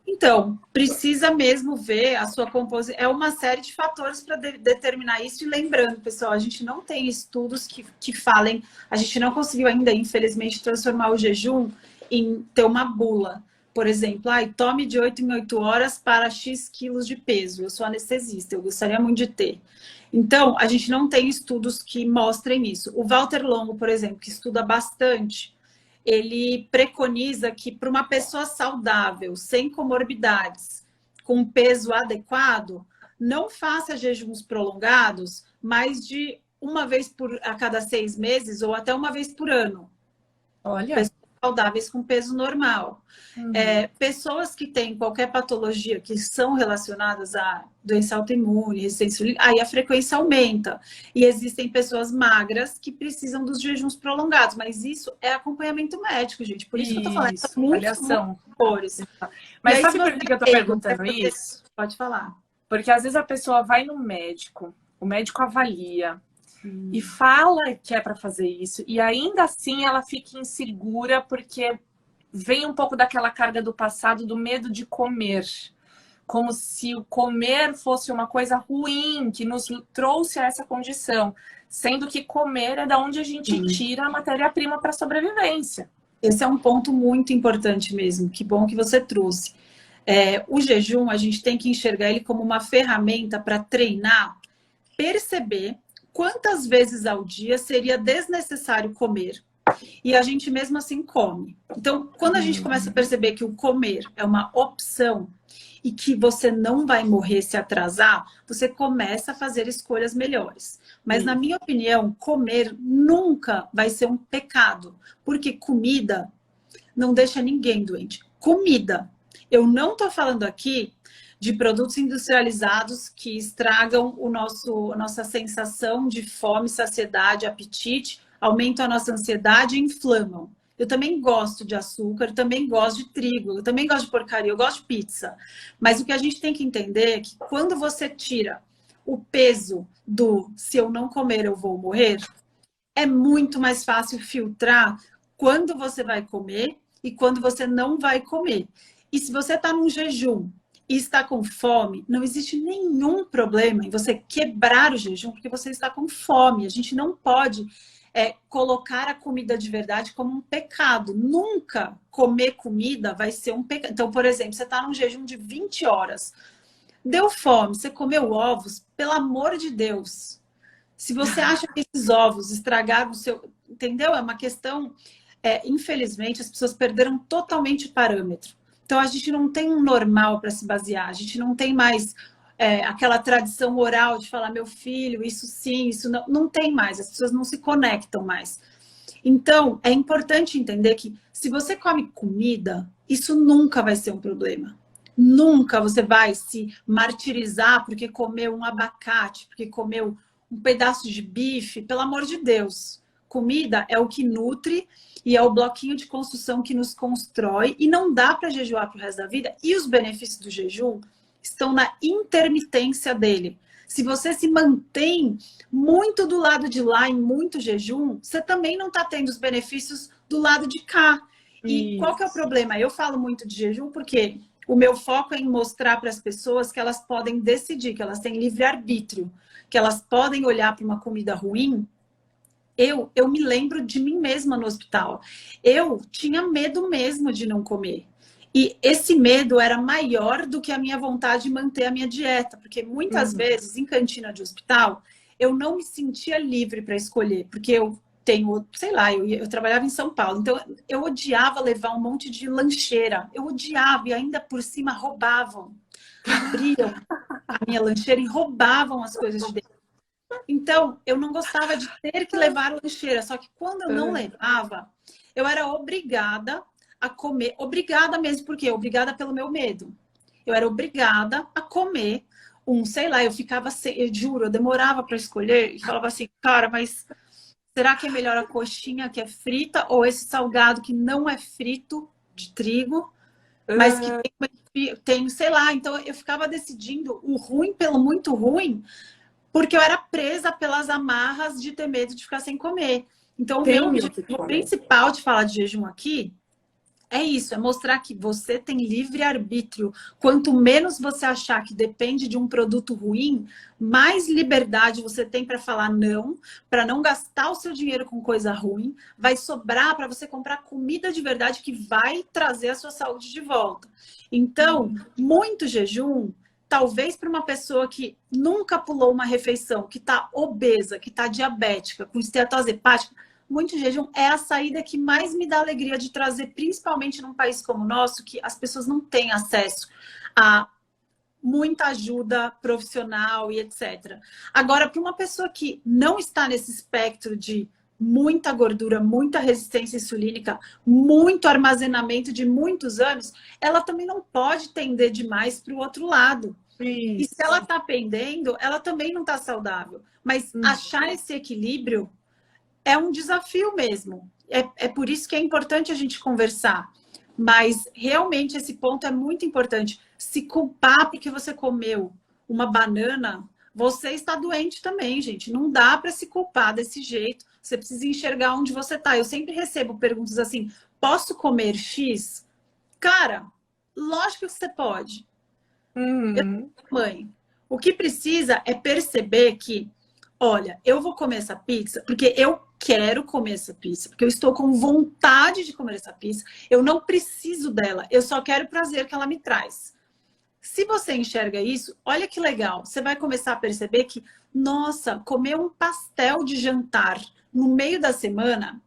Então, precisa mesmo ver a sua composição. É uma série de fatores para determinar isso. E lembrando, pessoal, a gente não tem estudos que falem, a gente não conseguiu ainda, infelizmente, transformar o jejum em ter uma bula. Por exemplo, tome de 8 em 8 horas para X quilos de peso. Eu sou anestesista, eu gostaria muito de ter. Então, a gente não tem estudos que mostrem isso. O Walter Longo, por exemplo, que estuda bastante, ele preconiza que para uma pessoa saudável, sem comorbidades, com peso adequado, não faça jejuns prolongados mais de uma vez a cada 6 meses ou até uma vez por ano. Olha. Pessoas saudáveis com peso normal. Pessoas que têm qualquer patologia que são relacionadas a doença autoimune, resistência insulina, aí a frequência aumenta. E existem pessoas magras que precisam dos jejuns prolongados, mas isso é acompanhamento médico, gente. Por isso que eu tô falando, é avaliação. Mas sabe por que eu tô perguntando isso? Pode falar. Porque às vezes a pessoa vai no médico, o médico avalia, e fala que é para fazer isso, e ainda assim ela fica insegura porque vem um pouco daquela carga do passado, do medo de comer, como se o comer fosse uma coisa ruim que nos trouxe a essa condição, sendo que comer é da onde a gente tira a matéria-prima para a sobrevivência. Esse é um ponto muito importante mesmo, que bom que você trouxe. O jejum, a gente tem que enxergar ele como uma ferramenta para treinar, perceber quantas vezes ao dia seria desnecessário comer. E a gente mesmo assim come. Então, quando a gente começa a perceber que o comer é uma opção e que você não vai morrer se atrasar, você começa a fazer escolhas melhores. Mas, na minha opinião, comer nunca vai ser um pecado. Porque comida não deixa ninguém doente. Comida. Eu não estou falando aqui de produtos industrializados que estragam a nossa sensação de fome, saciedade, apetite, aumentam a nossa ansiedade e inflamam. Eu também gosto de açúcar, eu também gosto de trigo, eu também gosto de porcaria, eu gosto de pizza. Mas o que a gente tem que entender é que quando você tira o peso do se eu não comer eu vou morrer, é muito mais fácil filtrar quando você vai comer e quando você não vai comer. E se você está num jejum e está com fome, não existe nenhum problema em você quebrar o jejum, porque você está com fome. A gente não pode colocar a comida de verdade como um pecado. Nunca comer comida vai ser um pecado. Então, por exemplo, você está num jejum de 20 horas. Deu fome, você comeu ovos, pelo amor de Deus. Se você acha que esses ovos estragaram o seu... Entendeu? É uma questão... infelizmente, as pessoas perderam totalmente o parâmetro. Então, a gente não tem um normal para se basear. A gente não tem mais aquela tradição oral de falar, meu filho, isso sim, isso não. Não tem mais. As pessoas não se conectam mais. Então, é importante entender que se você come comida, isso nunca vai ser um problema. Nunca você vai se martirizar porque comeu um abacate, porque comeu um pedaço de bife. Pelo amor de Deus. Comida é o que nutre e é o bloquinho de construção que nos constrói, e não dá para jejuar para o resto da vida. E os benefícios do jejum estão na intermitência dele. Se você se mantém muito do lado de lá em muito jejum, você também não está tendo os benefícios do lado de cá. E qual que é o problema? Eu falo muito de jejum porque o meu foco é em mostrar para as pessoas que elas podem decidir, que elas têm livre-arbítrio, que elas podem olhar para uma comida ruim. Eu me lembro de mim mesma no hospital. Eu tinha medo mesmo de não comer. E esse medo era maior do que a minha vontade de manter a minha dieta. Porque muitas vezes, em cantina de hospital, eu não me sentia livre para escolher. Porque eu tenho, sei lá, eu trabalhava em São Paulo. Então, eu odiava levar um monte de lancheira. Eu odiava, e ainda por cima roubavam. Abriam a minha lancheira e roubavam as coisas de dentro. Então, eu não gostava de ter que levar lancheira, só que quando eu não levava, eu era obrigada a comer, obrigada mesmo, por quê? Obrigada pelo meu medo. Eu era obrigada a comer sei lá, eu ficava, eu juro, eu demorava para escolher e falava assim, cara, mas será que é melhor a coxinha que é frita ou esse salgado que não é frito de trigo, mas que tem, sei lá, então eu ficava decidindo o ruim pelo muito ruim, porque eu era presa pelas amarras de ter medo de ficar sem comer. Então, o meu objetivo principal de falar de jejum aqui é isso, é mostrar que você tem livre-arbítrio. Quanto menos você achar que depende de um produto ruim, mais liberdade você tem para falar não, para não gastar o seu dinheiro com coisa ruim, vai sobrar para você comprar comida de verdade que vai trazer a sua saúde de volta. Então, muito jejum... Talvez para uma pessoa que nunca pulou uma refeição, que está obesa, que está diabética, com esteatose hepática, muito jejum é a saída que mais me dá alegria de trazer, principalmente num país como o nosso, que as pessoas não têm acesso a muita ajuda profissional e etc. Agora, para uma pessoa que não está nesse espectro de muita gordura, muita resistência insulínica, muito armazenamento de muitos anos, ela também não pode tender demais para o outro lado. Isso. E se ela está pendendo, ela também não está saudável. Mas achar esse equilíbrio é um desafio mesmo. É por isso que é importante a gente conversar. Mas realmente esse ponto é muito importante. Se culpar porque você comeu uma banana, você está doente também, gente. Não dá para se culpar desse jeito. Você precisa enxergar onde você está. Eu sempre recebo perguntas assim, posso comer X? Cara, lógico que você pode. Mãe, o que precisa é perceber que, olha, eu vou comer essa pizza porque eu quero comer essa pizza, porque eu estou com vontade de comer essa pizza. Eu não preciso dela, eu só quero o prazer que ela me traz. Se você enxerga isso, olha que legal. Você vai começar a perceber que, nossa, comer um pastel de jantar no meio da semana,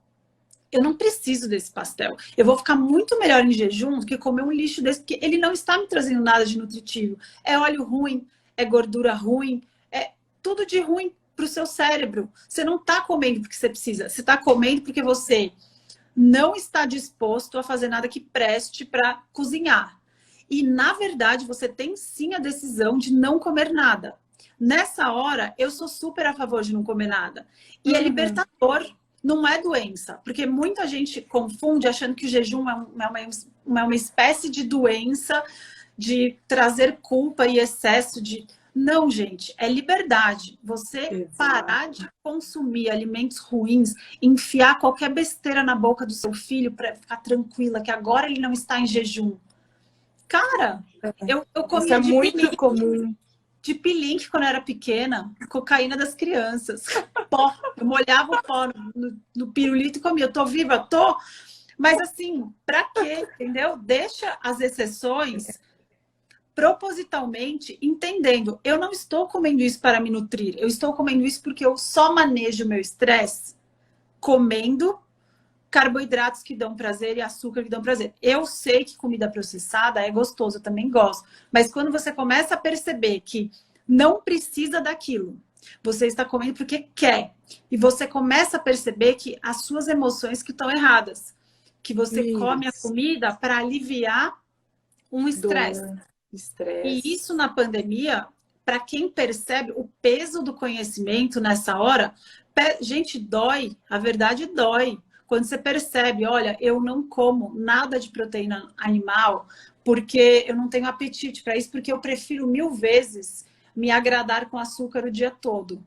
eu não preciso desse pastel. Eu vou ficar muito melhor em jejum do que comer um lixo desse, porque ele não está me trazendo nada de nutritivo. É óleo ruim, é gordura ruim, é tudo de ruim para o seu cérebro. Você não está comendo porque você precisa, você está comendo porque você não está disposto a fazer nada que preste para cozinhar. E, na verdade, você tem sim a decisão de não comer nada. Nessa hora, eu sou super a favor de não comer nada. E é libertador, não é doença. Porque muita gente confunde achando que o jejum é uma espécie de doença, de trazer culpa e excesso de... Não, gente, é liberdade. Você parar de consumir alimentos ruins, enfiar qualquer besteira na boca do seu filho para ficar tranquila, que agora ele não está em jejum. Cara, eu comia Isso é muito comum. de pilinque quando eu era pequena, cocaína das crianças. Pó. Eu molhava o pó no pirulito e comia. Eu tô viva? Tô. Mas assim, pra quê? Entendeu? Deixa as exceções propositalmente, entendendo. Eu não estou comendo isso para me nutrir. Eu estou comendo isso porque eu só manejo o meu estresse comendo carboidratos que dão prazer e açúcar que dão prazer. Eu sei que comida processada é gostoso, eu também gosto. Mas quando você começa a perceber que não precisa daquilo, você está comendo porque quer. E você começa a perceber que as suas emoções que estão erradas. Que você come a comida para aliviar um estresse. E isso na pandemia, para quem percebe o peso do conhecimento nessa hora, gente, dói. A verdade dói. Quando você percebe, olha, eu não como nada de proteína animal porque eu não tenho apetite para isso, porque eu prefiro 1000 vezes me agradar com açúcar o dia todo.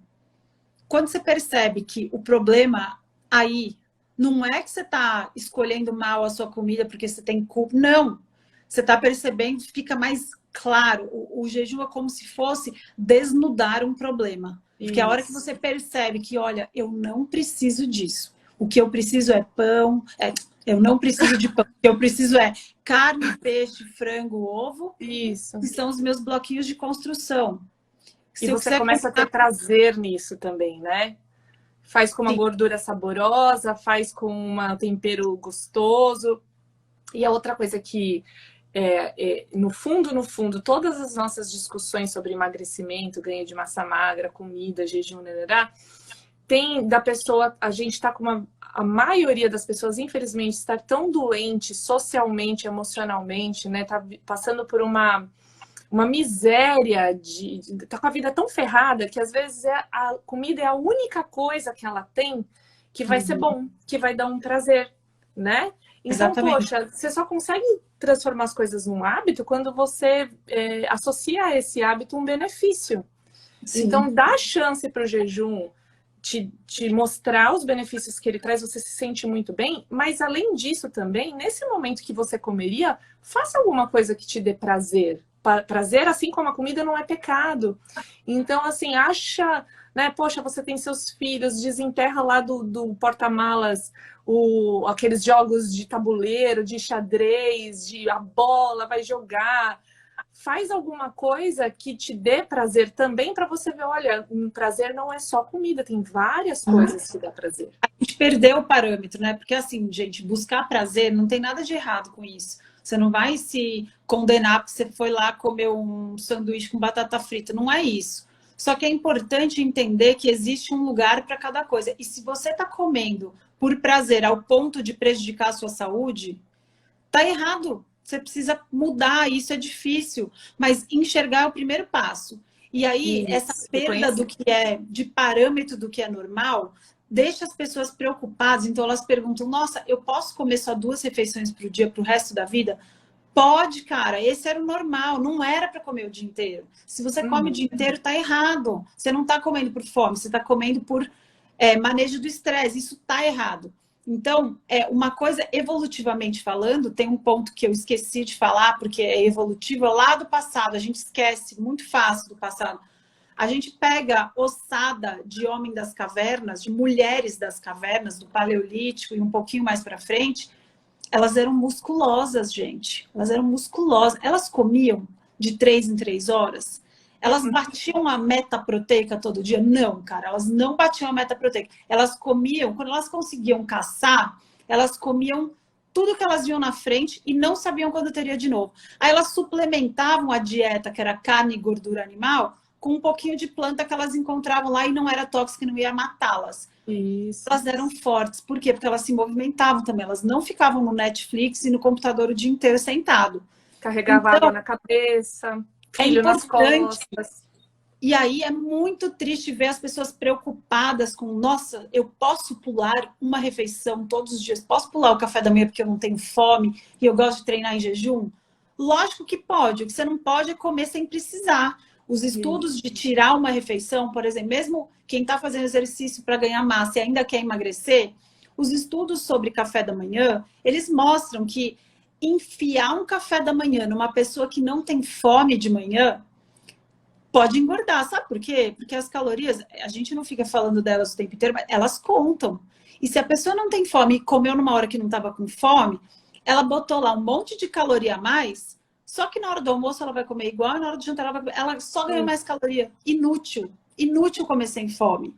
Quando você percebe que o problema aí não é que você está escolhendo mal a sua comida porque você tem culpa, não. Você está percebendo, fica mais claro. O jejum é como se fosse desnudar um problema. Porque a hora que você percebe que, olha, eu não preciso disso. O que eu preciso é pão. Eu não preciso de pão. O que eu preciso é carne, peixe, frango, ovo. Isso. Que são os meus bloquinhos de construção. E você começa a ter prazer nisso também, né? Faz com uma gordura saborosa, faz com um tempero gostoso. E a outra coisa que, no fundo, todas as nossas discussões sobre emagrecimento, ganho de massa magra, comida, jejum, tem da pessoa, a gente está com a maioria das pessoas, infelizmente, está tão doente socialmente, emocionalmente, né? Tá passando por uma miséria, tá com a vida tão ferrada que às vezes a comida é a única coisa que ela tem que vai ser bom, que vai dar um prazer, né? Então, poxa, você só consegue transformar as coisas num hábito quando você associa a esse hábito um benefício. Sim. Então, dá chance para o jejum te mostrar os benefícios que ele traz, você se sente muito bem, mas além disso também, nesse momento que você comeria, faça alguma coisa que te dê prazer. Prazer, assim como a comida, não é pecado. Então, assim, acha, né? Poxa, você tem seus filhos, desenterra lá do porta-malas aqueles jogos de tabuleiro, de xadrez, a bola, vai jogar. Faz alguma coisa que te dê prazer também para você ver, olha, prazer não é só comida, tem várias coisas que dá prazer. A gente perdeu o parâmetro, né? Porque assim, gente, buscar prazer, não tem nada de errado com isso. Você não vai se condenar porque você foi lá comer um sanduíche com batata frita. Não é isso. Só que é importante entender que existe um lugar para cada coisa. E se você está comendo por prazer ao ponto de prejudicar a sua saúde, tá errado. Você precisa mudar, isso é difícil. Mas enxergar é o primeiro passo. E aí, essa perda do que é, de parâmetro do que é normal, deixa as pessoas preocupadas. Então, elas perguntam, nossa, eu posso comer só 2 refeições por dia para o resto da vida? Pode, cara. Esse era o normal. Não era para comer o dia inteiro. Se você come o dia inteiro, tá errado. Você não está comendo por fome, você está comendo por manejo do estresse. Isso tá errado. Então, uma coisa, evolutivamente falando, tem um ponto que eu esqueci de falar, porque é evolutivo, é lá do passado. A gente esquece muito fácil do passado. A gente pega ossada de homem das cavernas, de mulheres das cavernas, do Paleolítico e um pouquinho mais para frente, elas eram musculosas, gente. Elas eram musculosas. Elas comiam de 3 em 3 horas. Elas batiam a meta proteica todo dia? Não, cara. Elas não batiam a meta proteica. Elas comiam, quando elas conseguiam caçar, elas comiam tudo que elas viam na frente e não sabiam quando teria de novo. Aí elas suplementavam a dieta, que era carne e gordura animal, com um pouquinho de planta que elas encontravam lá e não era tóxico, não ia matá-las. Isso. Elas eram fortes. Por quê? Porque elas se movimentavam também. Elas não ficavam no Netflix e no computador o dia inteiro sentado. Carregava água na cabeça, filho nas costas. E aí é muito triste ver as pessoas preocupadas com, nossa, eu posso pular uma refeição todos os dias? Posso pular o café da manhã porque eu não tenho fome e eu gosto de treinar em jejum? Lógico que pode. O que você não pode é comer sem precisar. Os estudos de tirar uma refeição, por exemplo, mesmo quem está fazendo exercício para ganhar massa e ainda quer emagrecer, os estudos sobre café da manhã, eles mostram que enfiar um café da manhã numa pessoa que não tem fome de manhã, pode engordar. Sabe por quê? Porque as calorias, a gente não fica falando delas o tempo inteiro, mas elas contam. E se a pessoa não tem fome e comeu numa hora que não estava com fome, ela botou lá um monte de caloria a mais, só que na hora do almoço ela vai comer igual e na hora do jantar ela só ganha mais caloria. Inútil. Inútil comer sem fome.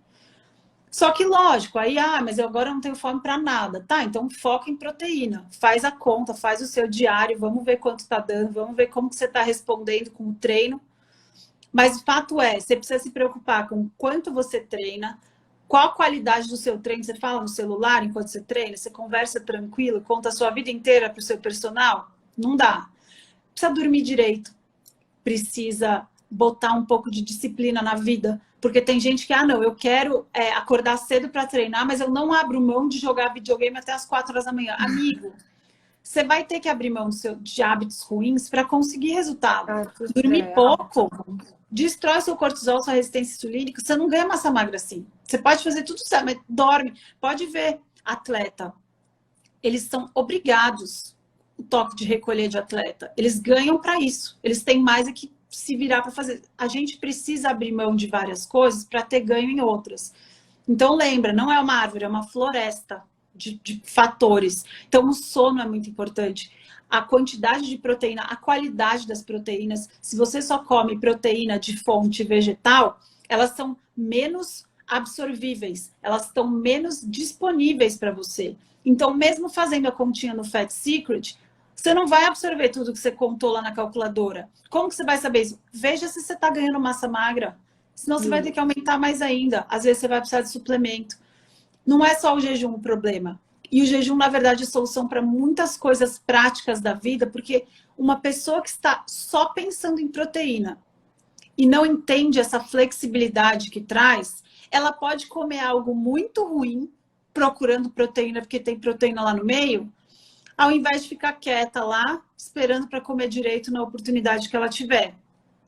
Só que, lógico, aí, mas eu agora não tenho fome para nada. Tá, então foca em proteína. Faz a conta, faz o seu diário, vamos ver quanto tá dando, vamos ver como que você tá respondendo com o treino. Mas o fato é, você precisa se preocupar com quanto você treina, qual a qualidade do seu treino. Você fala no celular enquanto você treina, você conversa tranquilo, conta a sua vida inteira para o seu personal? Não dá. Precisa dormir direito. Precisa botar um pouco de disciplina na vida. Porque tem gente que, não, eu quero acordar cedo para treinar, mas eu não abro mão de jogar videogame até as 4 horas da manhã. Amigo, você vai ter que abrir mão de hábitos ruins para conseguir resultado. Dormir pouco destrói seu cortisol, sua resistência insulínica. Você não ganha massa magra assim. Você pode fazer tudo certo, mas dorme. Pode ver, atleta. Eles são obrigados, o toque de recolher de atleta. Eles ganham para isso. Eles têm mais que se virar para fazer. A gente precisa abrir mão de várias coisas para ter ganho em outras. Então, lembra, não é uma árvore, é uma floresta de fatores. Então, o sono é muito importante. A quantidade de proteína, a qualidade das proteínas. Se você só come proteína de fonte vegetal, elas são menos absorvíveis, elas estão menos disponíveis para você. Então, mesmo fazendo a continha no Fat Secret, você não vai absorver tudo que você contou lá na calculadora. Como que você vai saber isso? Veja se você está ganhando massa magra. Senão você vai ter que aumentar mais ainda. Às vezes você vai precisar de suplemento. Não é só o jejum o problema. E o jejum, na verdade, é solução para muitas coisas práticas da vida, porque uma pessoa que está só pensando em proteína e não entende essa flexibilidade que traz, ela pode comer algo muito ruim, procurando proteína, porque tem proteína lá no meio, ao invés de ficar quieta lá, esperando para comer direito na oportunidade que ela tiver.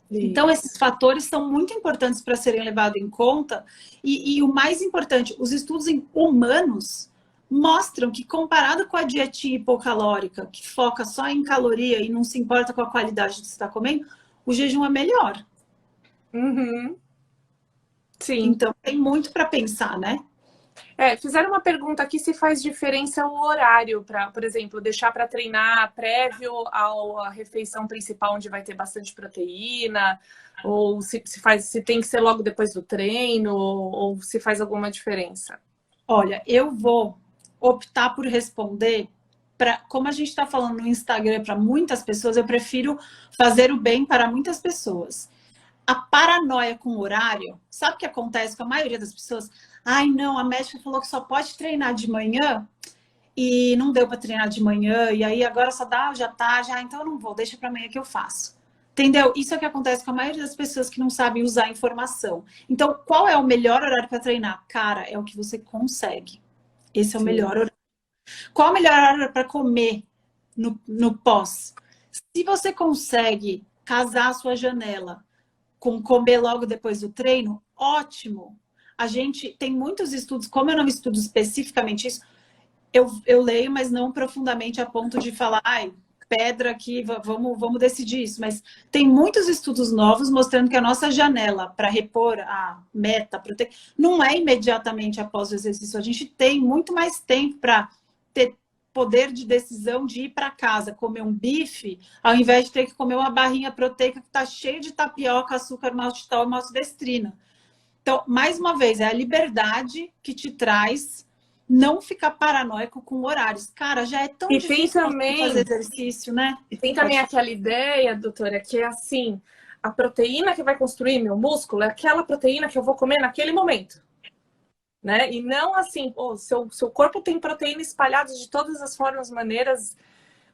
Então, esses fatores são muito importantes para serem levados em conta. E o mais importante, os estudos em humanos mostram que, comparado com a dietinha hipocalórica, que foca só em caloria e não se importa com a qualidade que você está comendo, o jejum é melhor. Sim. Então, tem muito para pensar, né? Fizeram uma pergunta aqui se faz diferença o horário para, por exemplo, deixar para treinar prévio à refeição principal, onde vai ter bastante proteína, ou se tem que ser logo depois do treino, ou se faz alguma diferença. Olha, eu vou optar por responder como a gente está falando no Instagram para muitas pessoas, eu prefiro fazer o bem para muitas pessoas. A paranoia com o horário, sabe o que acontece com a maioria das pessoas? Ai, não, a médica falou que só pode treinar de manhã e não deu para treinar de manhã, e aí agora só dá, já, então eu não vou, deixa para amanhã que eu faço. Entendeu? Isso é o que acontece com a maioria das pessoas que não sabem usar a informação. Então, qual é o melhor horário para treinar? Cara, é o que você consegue. Esse é o melhor horário. Qual é o melhor horário para comer no pós? Se você consegue casar a sua janela com comer logo depois do treino, ótimo. A gente tem muitos estudos, como eu não estudo especificamente isso, eu leio, mas não profundamente a ponto de falar, pedra aqui, vamos decidir isso. Mas tem muitos estudos novos mostrando que a nossa janela para repor a meta proteína não é imediatamente após o exercício. A gente tem muito mais tempo para ter poder de decisão de ir para casa, comer um bife, ao invés de ter que comer uma barrinha proteica que está cheia de tapioca, açúcar, maltitol e maltodestrina. Então, mais uma vez, é a liberdade que te traz não ficar paranoico com horários. Cara, já é tão difícil fazer exercício, né? E tem também aquela ideia, doutora, que é assim, a proteína que vai construir meu músculo é aquela proteína que eu vou comer naquele momento. Né? E não assim, seu corpo tem proteína espalhada de todas as formas, maneiras.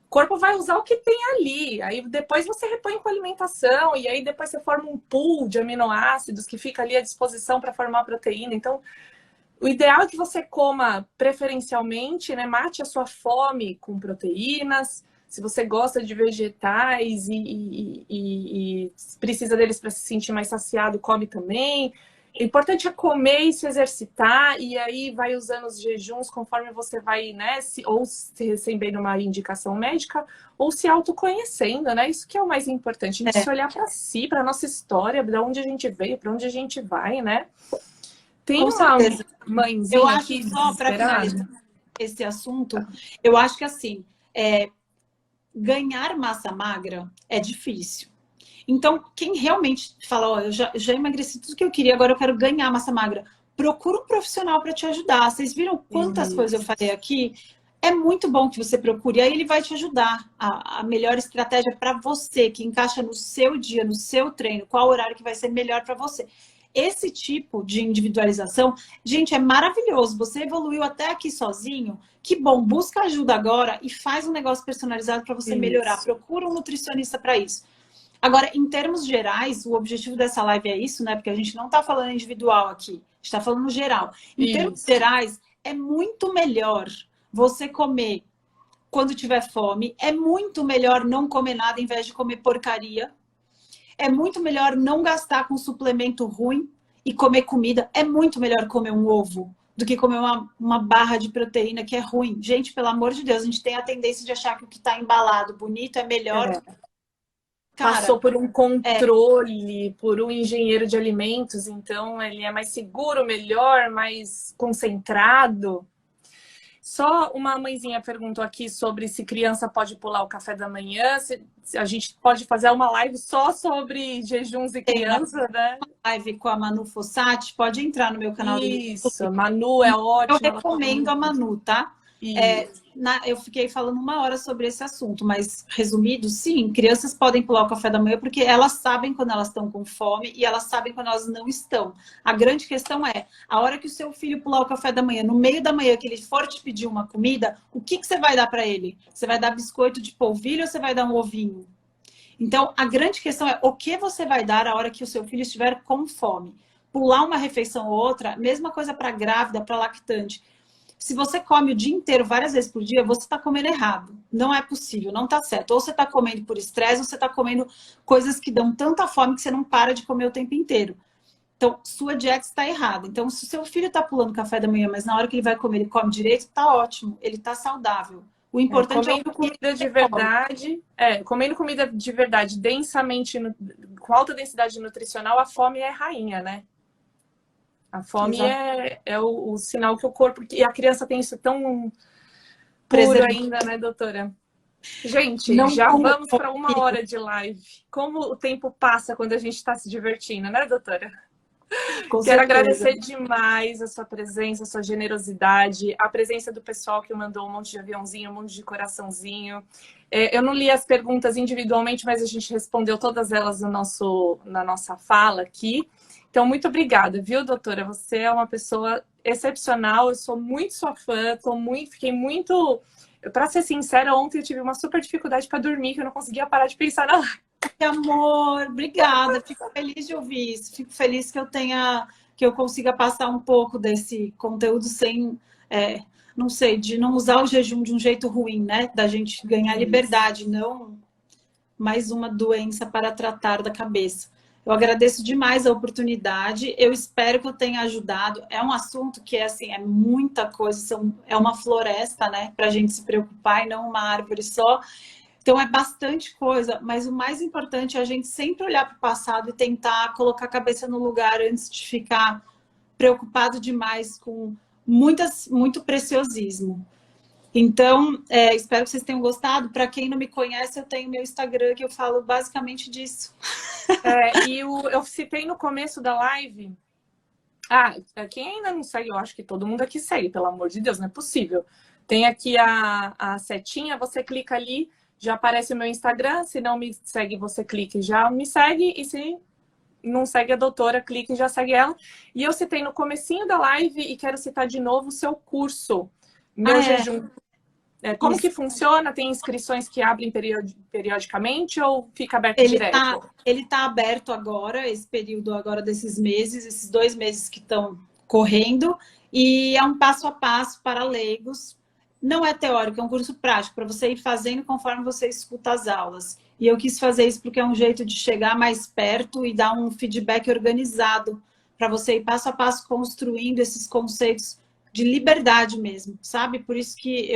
O corpo vai usar o que tem ali. Aí depois você repõe com alimentação. E aí depois você forma um pool de aminoácidos que fica ali à disposição para formar proteína. Então, o ideal é que você coma preferencialmente, né? Mate a sua fome com proteínas. Se você gosta de vegetais e precisa deles para se sentir mais saciado, come também. O importante é comer e se exercitar, e aí vai usando os jejuns conforme você vai, né? Ou se recebendo uma indicação médica, ou se autoconhecendo, né? Isso que é o mais importante, a gente se olhar para si, para nossa história, de onde a gente veio, para onde a gente vai, né? Tem Com uma certeza. mãezinha Eu acho, aqui só para finalizar esse assunto, eu acho que assim, ganhar massa magra é difícil. Então, quem realmente fala, ó, eu já emagreci tudo que eu queria, agora eu quero ganhar massa magra, procura um profissional para te ajudar. Vocês viram quantas coisas eu falei aqui? É muito bom que você procure, aí ele vai te ajudar a melhor estratégia para você, que encaixa no seu dia, no seu treino, qual horário que vai ser melhor para você. Esse tipo de individualização, gente, é maravilhoso. Você evoluiu até aqui sozinho. Que bom, busca ajuda agora e faz um negócio personalizado para você melhorar. Procura um nutricionista para isso. Agora, em termos gerais, o objetivo dessa live é isso, né? Porque a gente não está falando individual aqui, a gente está falando no geral. Em termos gerais, é muito melhor você comer quando tiver fome, é muito melhor não comer nada em vez de comer porcaria, é muito melhor não gastar com suplemento ruim e comer comida, é muito melhor comer um ovo do que comer uma barra de proteína que é ruim. Gente, pelo amor de Deus, a gente tem a tendência de achar que o que está embalado, bonito, é melhor. Cara, passou por um controle, por um engenheiro de alimentos, então ele é mais seguro, melhor, mais concentrado. Só uma mãezinha perguntou aqui sobre se criança pode pular o café da manhã. Se a gente pode fazer uma live só sobre jejuns e criança, né? Live com a Manu Fossati, pode entrar no meu canal do YouTube. Isso, Manu é ótima. Eu recomendo a Manu, tá? Eu fiquei falando 1 hora sobre esse assunto, mas resumido, sim, crianças podem pular o café da manhã porque elas sabem quando elas estão com fome e elas sabem quando elas não estão. A grande questão é, a hora que o seu filho pular o café da manhã, no meio da manhã que ele for te pedir uma comida, o que você vai dar para ele? Você vai dar biscoito de polvilho ou você vai dar um ovinho? Então, a grande questão é o que você vai dar a hora que o seu filho estiver com fome. Pular uma refeição ou outra, mesma coisa para grávida, para lactante. Se você come o dia inteiro, várias vezes por dia, você está comendo errado. Não é possível, não está certo. Ou você está comendo por estresse, ou você está comendo coisas que dão tanta fome que você não para de comer o tempo inteiro. Então, sua dieta está errada. Então, se o seu filho está pulando café da manhã, mas na hora que ele vai comer, ele come direito, está ótimo. Ele está saudável. O importante comendo comida de verdade. Comendo comida de verdade, densamente, com alta densidade nutricional, a fome é rainha, né? A fome é o sinal que o corpo... E a criança tem isso tão puro ainda, né, doutora? Gente, já vamos para 1 hora de live. Como o tempo passa quando a gente está se divertindo, né, doutora? Quero agradecer demais a sua presença, a sua generosidade, a presença do pessoal que mandou um monte de aviãozinho, um monte de coraçãozinho. Eu não li as perguntas individualmente, mas a gente respondeu todas elas na nossa fala aqui. Então, muito obrigada, viu, doutora? Você é uma pessoa excepcional, eu sou muito sua fã, fiquei muito... Para ser sincera, ontem eu tive uma super dificuldade para dormir, que eu não conseguia parar de pensar na live. Amor, obrigada. Fico feliz de ouvir isso. Fico feliz que eu consiga passar um pouco desse conteúdo sem, não sei, de não usar o jejum de um jeito ruim, né? Da gente ganhar liberdade, não mais uma doença para tratar da cabeça. Eu agradeço demais a oportunidade. Eu espero que eu tenha ajudado. É um assunto que assim, é muita coisa, é uma floresta, né? Para a gente se preocupar e não uma árvore só. Então, é bastante coisa, mas o mais importante é a gente sempre olhar para o passado e tentar colocar a cabeça no lugar antes de ficar preocupado demais com muito preciosismo. Então, espero que vocês tenham gostado. Para quem não me conhece, eu tenho meu Instagram que eu falo basicamente disso. E eu citei no começo da live... quem ainda não segue, eu acho que todo mundo aqui segue, pelo amor de Deus, não é possível. Tem aqui a setinha, você clica ali, já aparece o meu Instagram. Se não me segue, você clica e já me segue. E se não segue a doutora, clica e já segue ela. E eu citei no comecinho da live e quero citar de novo o seu curso, Meu Jejum. Como que funciona? Tem inscrições que abrem periodicamente ou fica aberto direto? Ele está aberto agora, esse período agora desses meses, esses 2 meses que estão correndo. E é um passo a passo para leigos. Não é teórico, é um curso prático, para você ir fazendo conforme você escuta as aulas. E eu quis fazer isso porque é um jeito de chegar mais perto e dar um feedback organizado para você ir passo a passo construindo esses conceitos de liberdade mesmo, sabe? Por isso que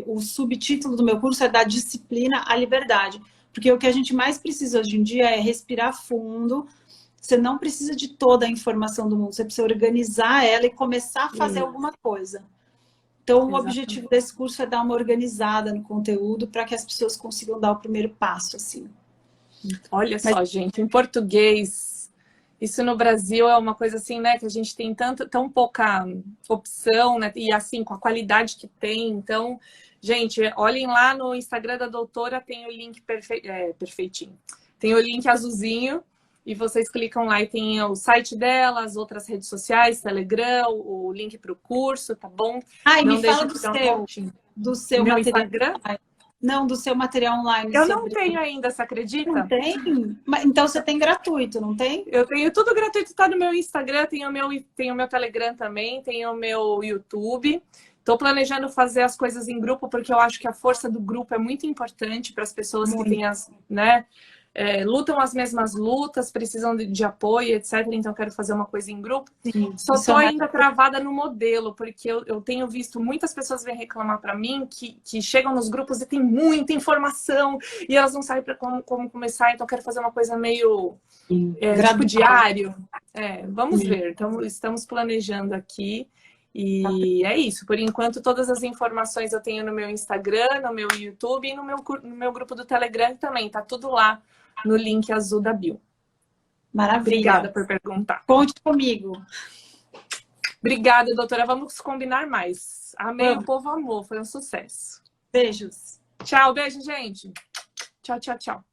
o subtítulo do meu curso é da disciplina à liberdade. Porque o que a gente mais precisa hoje em dia é respirar fundo. Você não precisa de toda a informação do mundo, você precisa organizar ela e começar a fazer alguma coisa. Então, o objetivo desse curso é dar uma organizada no conteúdo para que as pessoas consigam dar o primeiro passo, assim. Olha só, gente, em português, isso no Brasil é uma coisa assim, né, que a gente tem tão pouca opção, né, e assim, com a qualidade que tem. Então, gente, olhem lá no Instagram da doutora, tem o link perfeitinho. Tem o link azulzinho, e vocês clicam lá e tem o site dela, as outras redes sociais, Telegram, o link para o curso, tá bom? Ah, e não me fala do seu meu material Instagram? online. Não, do seu material online. Eu não tenho ainda, você acredita? Não tem? Então você tem gratuito, não tem? Eu tenho tudo gratuito, tá no meu Instagram, tenho o meu Telegram também, tenho o meu YouTube. Estou planejando fazer as coisas em grupo, porque eu acho que a força do grupo é muito importante para as pessoas que têm lutam as mesmas lutas, precisam de apoio, etc. Então, eu quero fazer uma coisa em grupo. Sim, só estou ainda travada no modelo, porque eu tenho visto muitas pessoas virem reclamar para mim que chegam nos grupos e tem muita informação e elas não sabem como começar. Então, eu quero fazer uma coisa meio tipo diário. Vamos ver. Então, estamos planejando aqui. E é isso. Por enquanto, todas as informações eu tenho no meu Instagram, no meu YouTube e no meu grupo do Telegram também. Tá tudo lá no link azul da bio. Maravilha. Obrigada por perguntar. Conte comigo. Obrigada, doutora. Vamos combinar mais. Amei, o povo amou. Foi um sucesso. Beijos. Tchau, beijo, gente. Tchau, tchau, tchau.